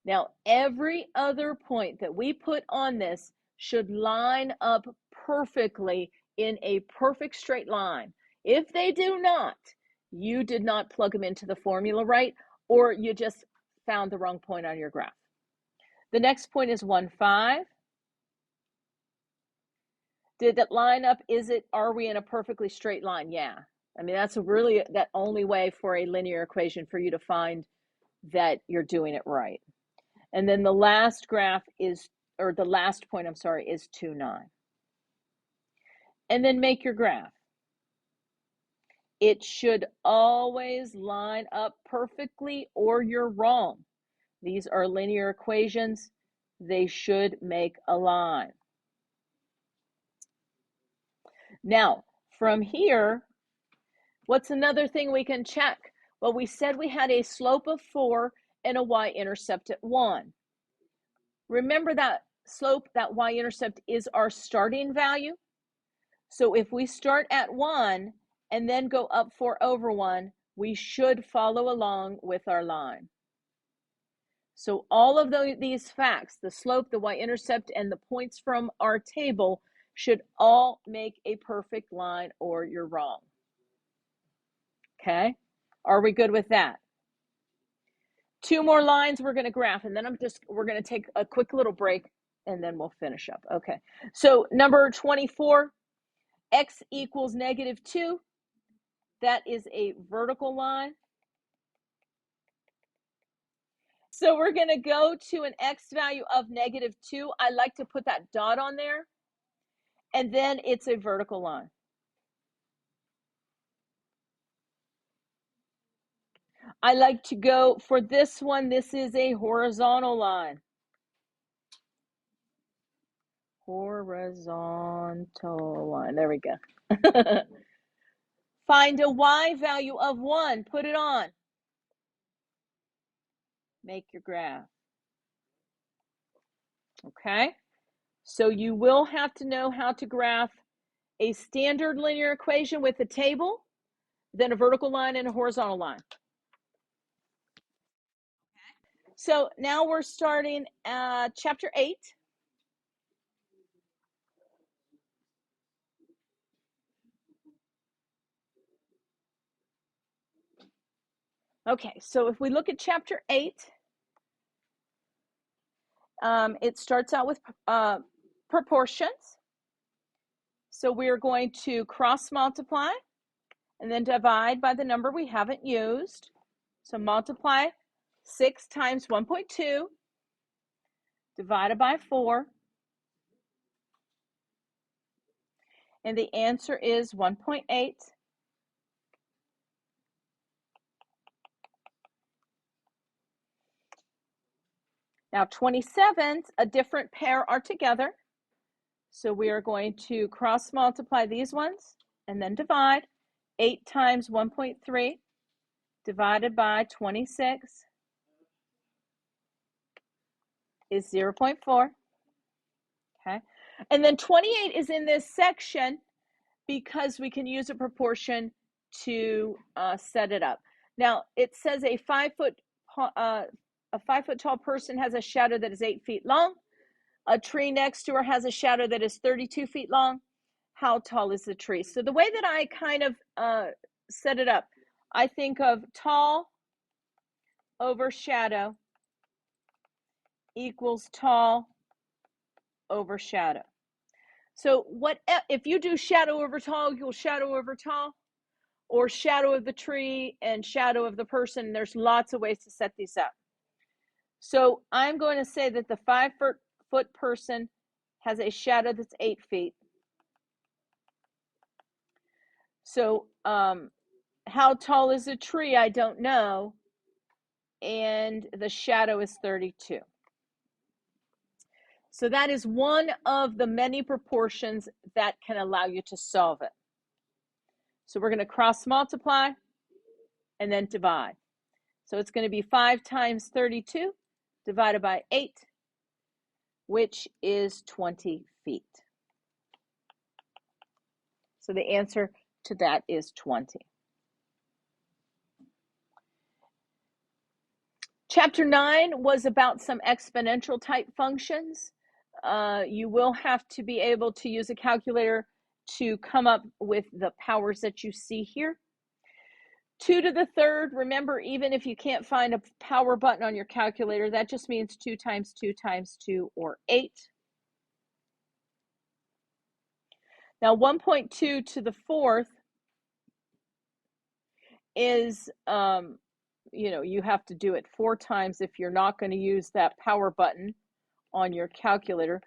Now, every other point that we put on this should line up perfectly in a perfect straight line. If they do not, you did not plug them into the formula right, or you just found the wrong point on your graph. The next point is 1, 5. Did that line up? Are we in a perfectly straight line? Yeah. I mean, that's really that only way for a linear equation for you to find that you're doing it right. And then the last graph is, or the last point, I'm sorry, is 2, 9. And then make your graph. It should always line up perfectly or you're wrong. These are linear equations. They should make a line. Now, from here, what's another thing we can check? Well, we said we had a slope of 4 and a y-intercept at 1. Remember that slope, that y-intercept is our starting value. So if we start at 1 and then go up 4 over 1, we should follow along with our line. So all of these facts, the slope, the y-intercept, and the points from our table should all make a perfect line or you're wrong. Okay? Are we good with that? 2 more lines we're going to graph, and then we're going to take a quick little break, and then we'll finish up. Okay. So number 24, x equals -2. That is a vertical line. So we're going to go to an x value of -2. I like to put that dot on there, and then it's a vertical line. I like to go for this one. This is a horizontal line. Horizontal line. There we go. Find a y value of 1. Put it on. Make your graph. Okay? So you will have to know how to graph a standard linear equation with a table, then a vertical line and a horizontal line. So now we're starting chapter 8. Okay, so if we look at chapter 8, it starts out with proportions. So we're going to cross multiply and then divide by the number we haven't used. So multiply 6 times 1.2 divided by 4. And the answer is 1.8. Now 27s, a different pair are together. So we are going to cross multiply these ones and then divide. 8 times 1.3 divided by 26 is 0.4. Okay. And then 28 is in this section because we can use a proportion to set it up. Now it says a 5 foot tall person has a shadow that is 8 feet long. A tree next to her has a shadow that is 32 feet long. How tall is the tree? So the way that I kind of set it up, I think of tall over shadow equals tall over shadow. So what if you do shadow over tall equals shadow over tall, or shadow of the tree and shadow of the person? There's lots of ways to set these up. So I'm going to say that the 5 foot person has a shadow that's 8 feet. So how tall is a tree? I don't know. And the shadow is 32. So that is one of the many proportions that can allow you to solve it. So we're going to cross multiply and then divide. So it's going to be 5 times 32 divided by 8, which is 20 feet. So the answer to that is 20. Chapter 9 was about some exponential type functions. You will have to be able to use a calculator to come up with the powers that you see here. 2 to the third, remember, even if you can't find a power button on your calculator, that just means 2 times 2 times 2, or 8. Now 1.2 to the fourth is, you have to do it 4 times if you're not going to use that power button on your calculator.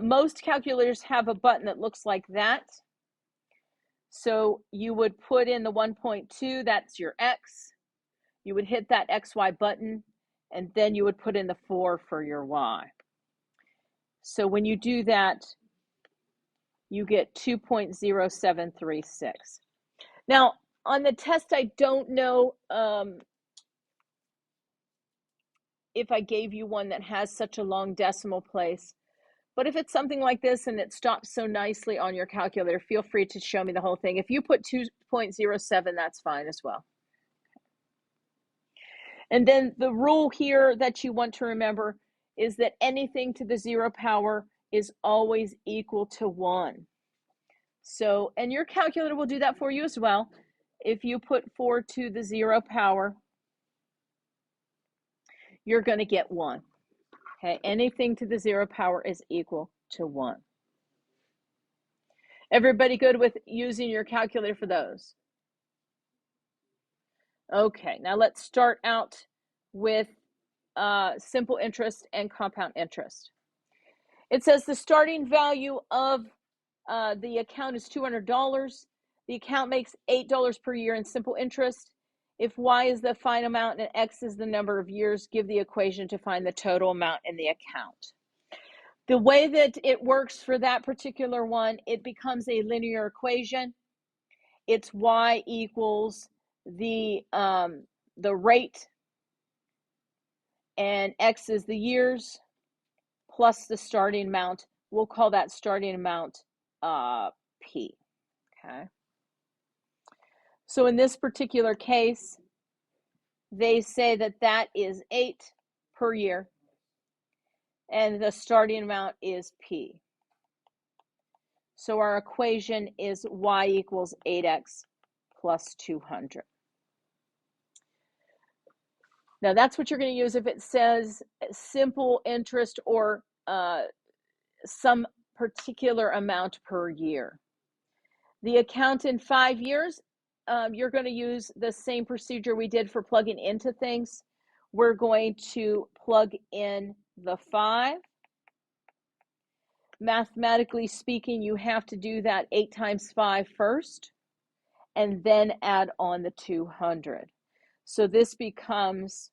Most calculators have a button that looks like that. So you would put in the 1.2, that's your X. You would hit that XY button, and then you would put in the 4 for your Y. So when you do that, you get 2.0736. Now, on the test, I don't know if I gave you one that has such a long decimal place. But if it's something like this and it stops so nicely on your calculator, feel free to show me the whole thing. If you put 2.07, that's fine as well. And then the rule here that you want to remember is that anything to the 0 power is always equal to 1. So, and your calculator will do that for you as well. If you put 4 to the 0 power, you're going to get 1. Okay, anything to the 0 power is equal to 1. Everybody good with using your calculator for those? Okay, now let's start out with simple interest and compound interest. It says the starting value of the account is $200. The account makes $8 per year in simple interest. If Y is the final amount and X is the number of years, give the equation to find the total amount in the account. The way that it works for that particular one, it becomes a linear equation. It's Y equals the rate, and X is the years, plus the starting amount. We'll call that starting amount P. Okay. So in this particular case, they say that that is 8 per year, and the starting amount is P. So our equation is Y equals 8X plus 200. Now that's what you're going to use if it says simple interest or some particular amount per year. The account in 5 years, you're going to use the same procedure we did for plugging into things. We're going to plug in the 5. Mathematically speaking, you have to do that 8 times 5 first, and then add on the 200. So this becomes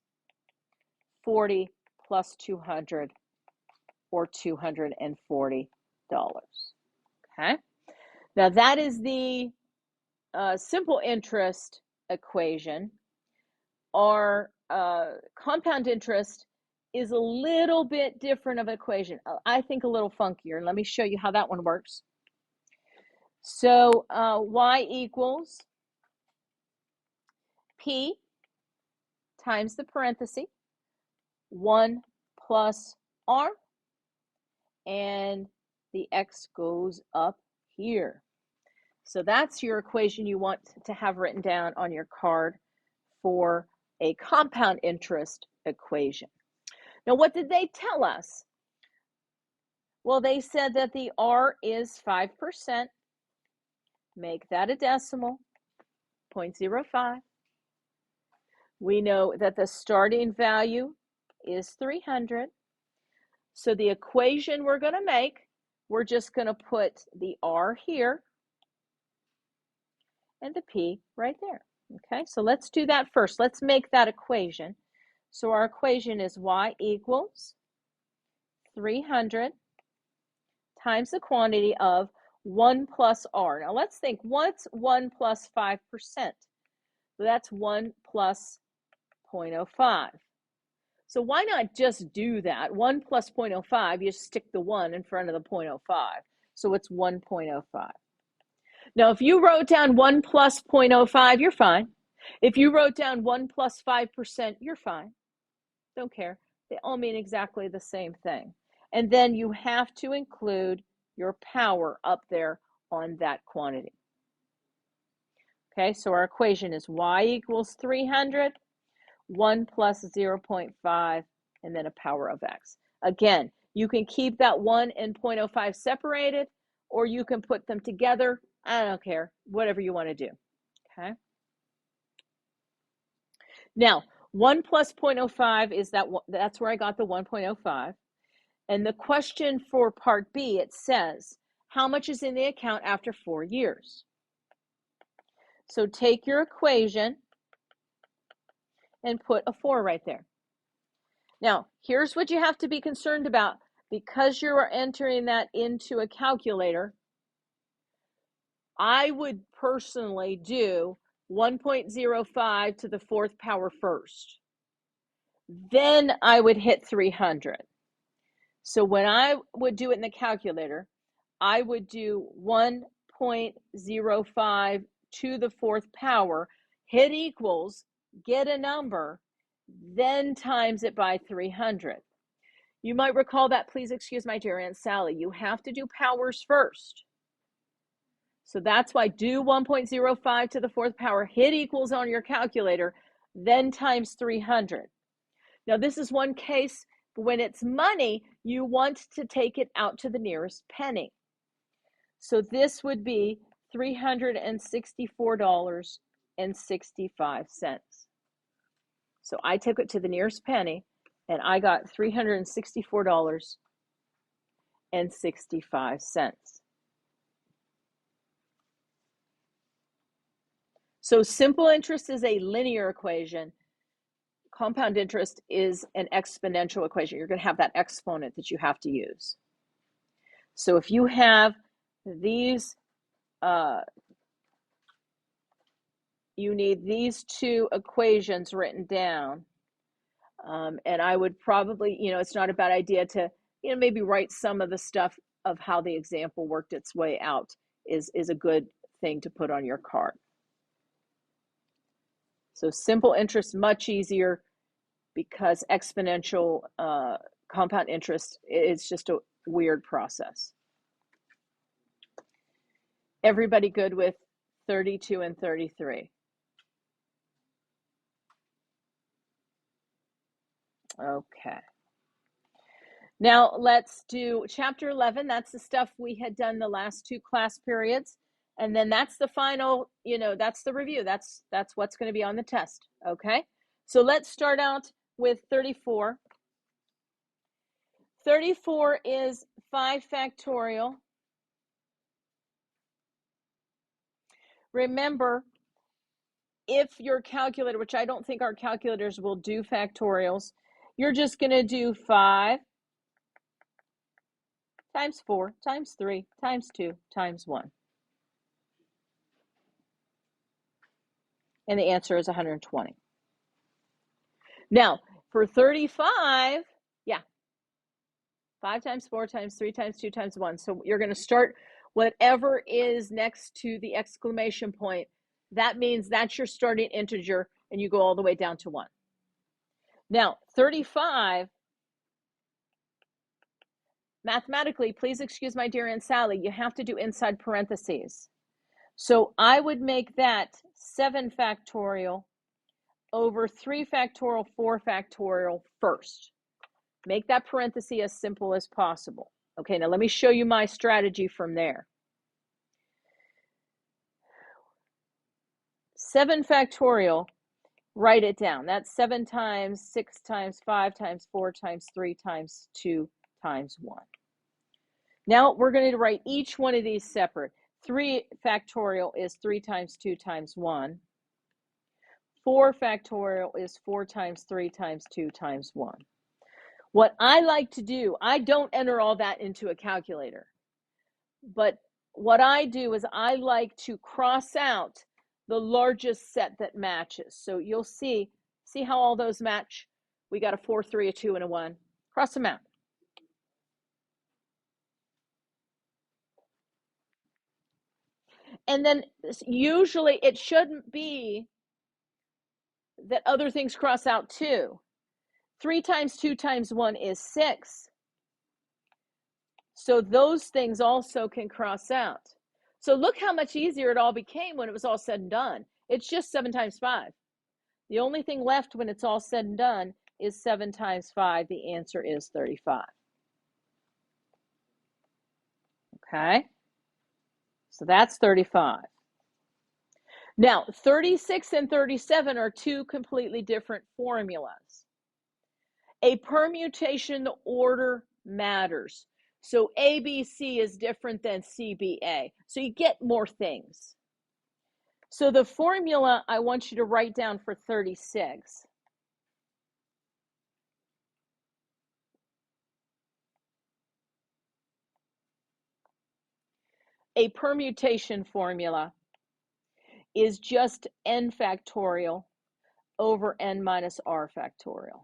40 plus 200, or $240. Okay. Now that is the simple interest equation. Our compound interest is a little bit different of an equation. I think a little funkier. Let me show you how that one works. So Y equals P times the parenthesis, 1 plus R, and the X goes up here. So that's your equation you want to have written down on your card for a compound interest equation. Now, what did they tell us? Well, they said that the R is 5%. Make that a decimal, 0.05. We know that the starting value is 300. So the equation we're going to make, we're just going to put the R here and the P right there. Okay, so let's do that first. Let's make that equation. So our equation is Y equals 300 times the quantity of 1 plus R. Now let's think, what's 1 plus 5%? So that's 1 plus 0.05. So why not just do that? 1 plus 0.05, you stick the 1 in front of the 0.05. So it's 1.05. Now, if you wrote down 1 plus 0.05, you're fine. If you wrote down 1 plus 5%, you're fine. Don't care. They all mean exactly the same thing. And then you have to include your power up there on that quantity. Okay, so our equation is y equals 300, 1 plus 0.5, and then a power of x. Again, you can keep that 1 and 0.05 separated, or you can put them together. I don't care, whatever you want to do. Okay. Now, 1 plus 0.05 is that's where I got the 1.05. And the question for part B, it says, how much is in the account after 4 years? So take your equation and put a 4 right there. Now, here's what you have to be concerned about. Because you're entering that into a calculator, I would personally do 1.05 to the 4th power first. Then I would hit 300. So when I would do it in the calculator, I would do 1.05 to the 4th power, hit equals, get a number, then times it by 300. You might recall that, please excuse my dear Aunt Sally, you have to do powers first. So that's why do 1.05 to the 4th power, hit equals on your calculator, then times 300. Now this is one case when it's money, you want to take it out to the nearest penny. So this would be $364.65. So I took it to the nearest penny and I got $364.65. So simple interest is a linear equation. Compound interest is an exponential equation. You're going to have that exponent that you have to use. So if you have these, you need these two equations written down. And I would probably, it's not a bad idea to, maybe write some of the stuff of how the example worked its way out is a good thing to put on your card. So simple interest, much easier because exponential compound interest, it's just a weird process. Everybody good with 32 and 33? Okay. Now let's do chapter 11. That's the stuff we had done the last 2 class periods. And then that's the final, that's the review. That's what's going to be on the test. Okay. So let's start out with 34. 34 is 5 factorial. Remember, if your calculator, which I don't think our calculators will do factorials, you're just going to do 5 times 4 times 3 times 2 times 1. And the answer is 120. Now, for 35, 5 times 4 times 3 times 2 times 1. So you're going to start whatever is next to the exclamation point. That means that's your starting integer, and you go all the way down to 1. Now, 35, mathematically, please excuse my dear Aunt Sally, you have to do inside parentheses. So I would make that 7 factorial over 3 factorial, 4 factorial first. Make that parenthesis as simple as possible. Okay, now let me show you my strategy from there. 7 factorial, write it down. That's 7 times 6 times 5 times 4 times 3 times 2 times 1. Now we're going to write each one of these separate. 3 factorial is 3 times 2 times 1. 4 factorial is 4 times 3 times 2 times 1. What I like to do, I don't enter all that into a calculator. But what I do is I like to cross out the largest set that matches. So you'll see how all those match? We got a 4, 3, a 2, and a 1. Cross them out. And then usually it shouldn't be that other things cross out too. 3 times 2 times 1 is 6. So those things also can cross out. So look how much easier it all became when it was all said and done. It's just 7 times 5. The only thing left when it's all said and done is 7 times 5. The answer is 35. Okay? So that's 35. Now, 36 and 37 are two completely different formulas. A permutation order matters. So ABC is different than CBA. So you get more things. So the formula I want you to write down for 36 a permutation formula is just n factorial over n minus r factorial.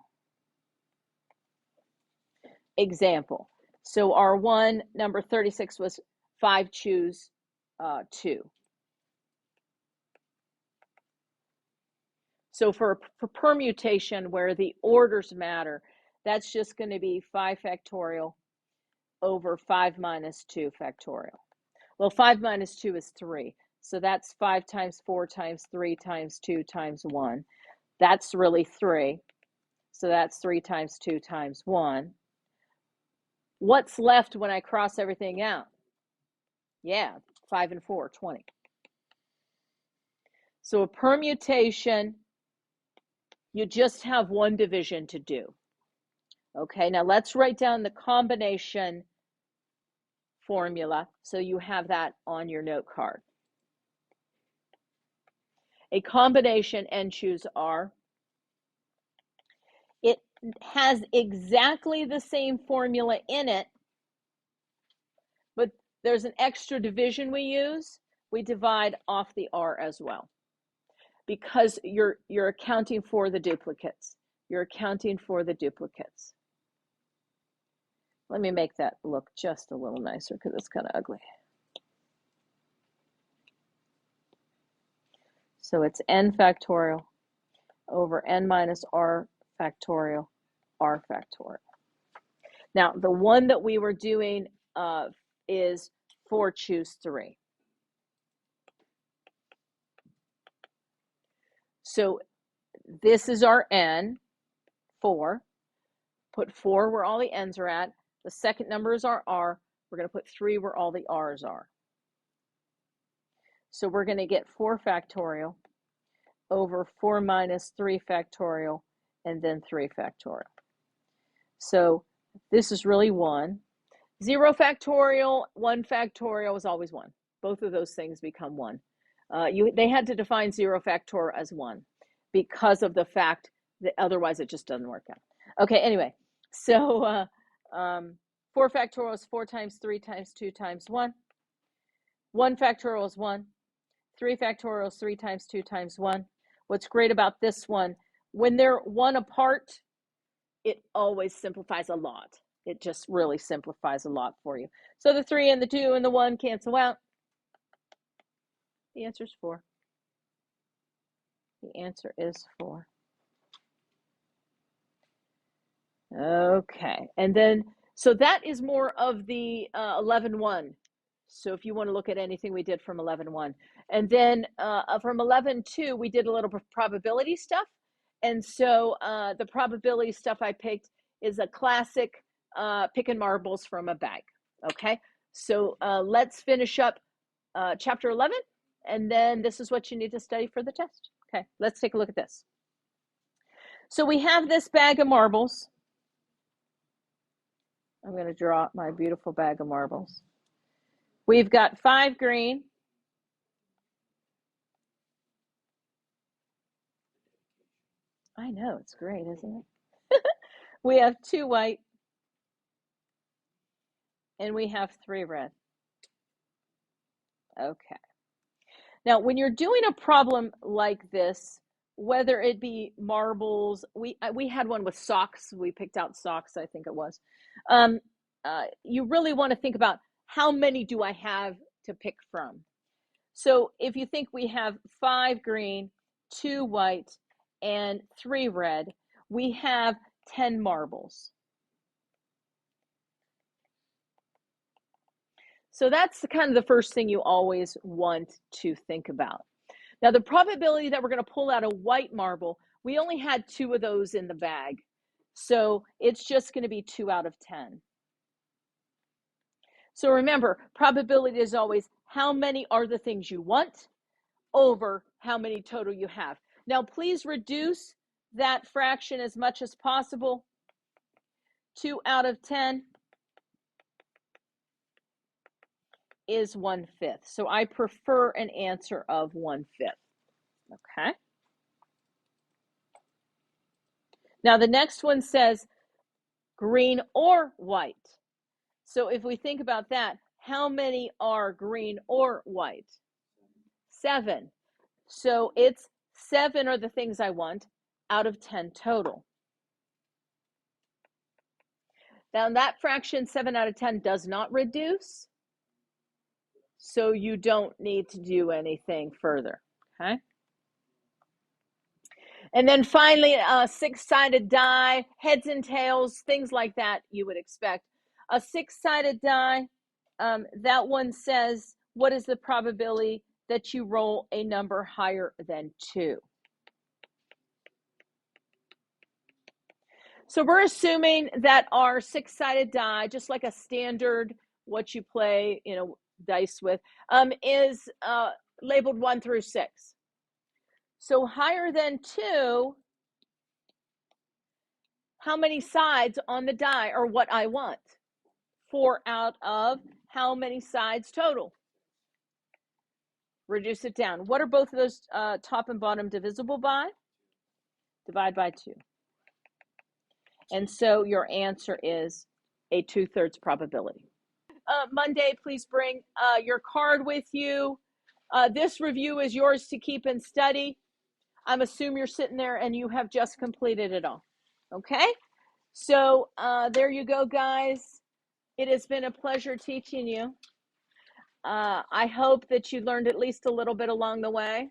Example. So our one, number 36 was 5 choose 2. So for permutation where the orders matter, that's just going to be 5 factorial over 5 minus 2 factorial. Well, 5 minus 2 is 3. So that's 5 times 4 times 3 times 2 times 1. That's really 3. So that's 3 times 2 times 1. What's left when I cross everything out? Yeah, 5 and 4, 20. So a permutation, you just have one division to do. Okay, now let's write down the combination formula so you have that on your note card. A combination n choose r. It has exactly the same formula in it, but there's an extra division we use. We divide off the r as well because you're accounting for the duplicates. You're accounting for the duplicates. Let me make that look just a little nicer because it's kind of ugly. So it's n factorial over n minus r factorial, r factorial. Now, the one that we were doing is 4 choose 3. So this is our n, 4. Put 4 where all the n's are at. The second number is our r. We're going to put 3 where all the r's are. So we're going to get 4 factorial over 4 minus 3 factorial and then 3 factorial. So this is really 1. 0 factorial, 1 factorial is always 1. Both of those things become 1. They had to define 0 factorial as 1 because of the fact that otherwise it just doesn't work out. Okay, anyway, so 4 factorial is 4 times 3 times 2 times 1. 1 factorial is 1. 3 factorial is 3 times 2 times 1. What's great about this one, when they're 1 apart, it always simplifies a lot. It just really simplifies a lot for you. So the 3 and the 2 and the 1 cancel out. The answer is 4. The answer is 4. Okay, and then, so that is more of the 11-1. So if you want to look at anything we did from 11-1. And then from 11-2, we did a little probability stuff. And so the probability stuff I picked is a classic picking marbles from a bag. Okay, so let's finish up chapter 11. And then this is what you need to study for the test. Okay, let's take a look at this. So we have this bag of marbles. I'm going to draw my beautiful bag of marbles. We've got 5 green. I know, it's great, isn't it? We have 2 white. And we have 3 red. Okay. Now, when you're doing a problem like this, whether it be marbles, we had one with socks. We picked out socks, I think it was. You really want to think about how many do I have to pick from? So if you think we have 5 green, 2 white, and 3 red, we have 10 marbles. So that's kind of the first thing you always want to think about. Now, the probability that we're going to pull out a white marble, we only had 2 of those in the bag. So it's just going to be 2 out of 10. So remember, probability is always how many are the things you want over how many total you have. Now, please reduce that fraction as much as possible. 2 out of 10 is 1/5. So I prefer an answer of 1/5. Okay. Now the next one says green or white. So if we think about that, how many are green or white? 7. So it's 7 are the things I want out of 10 total. Now that fraction, 7 out of 10, does not reduce. So you don't need to do anything further. Okay. And then finally, a 6-sided die, heads and tails, things like that you would expect. A 6-sided die, that one says, what is the probability that you roll a number higher than 2? So we're assuming that our 6-sided die, just like a standard, what you play, dice with, is labeled 1 through 6. So higher than 2, how many sides on the die are what I want? 4 out of how many sides total? Reduce it down. What are both of those top and bottom divisible by? Divide by 2. And so your answer is a 2/3 probability. Monday, please bring your card with you. This review is yours to keep and study. I'm assuming you're sitting there and you have just completed it all. Okay? So there you go, guys. It has been a pleasure teaching you. I hope that you learned at least a little bit along the way.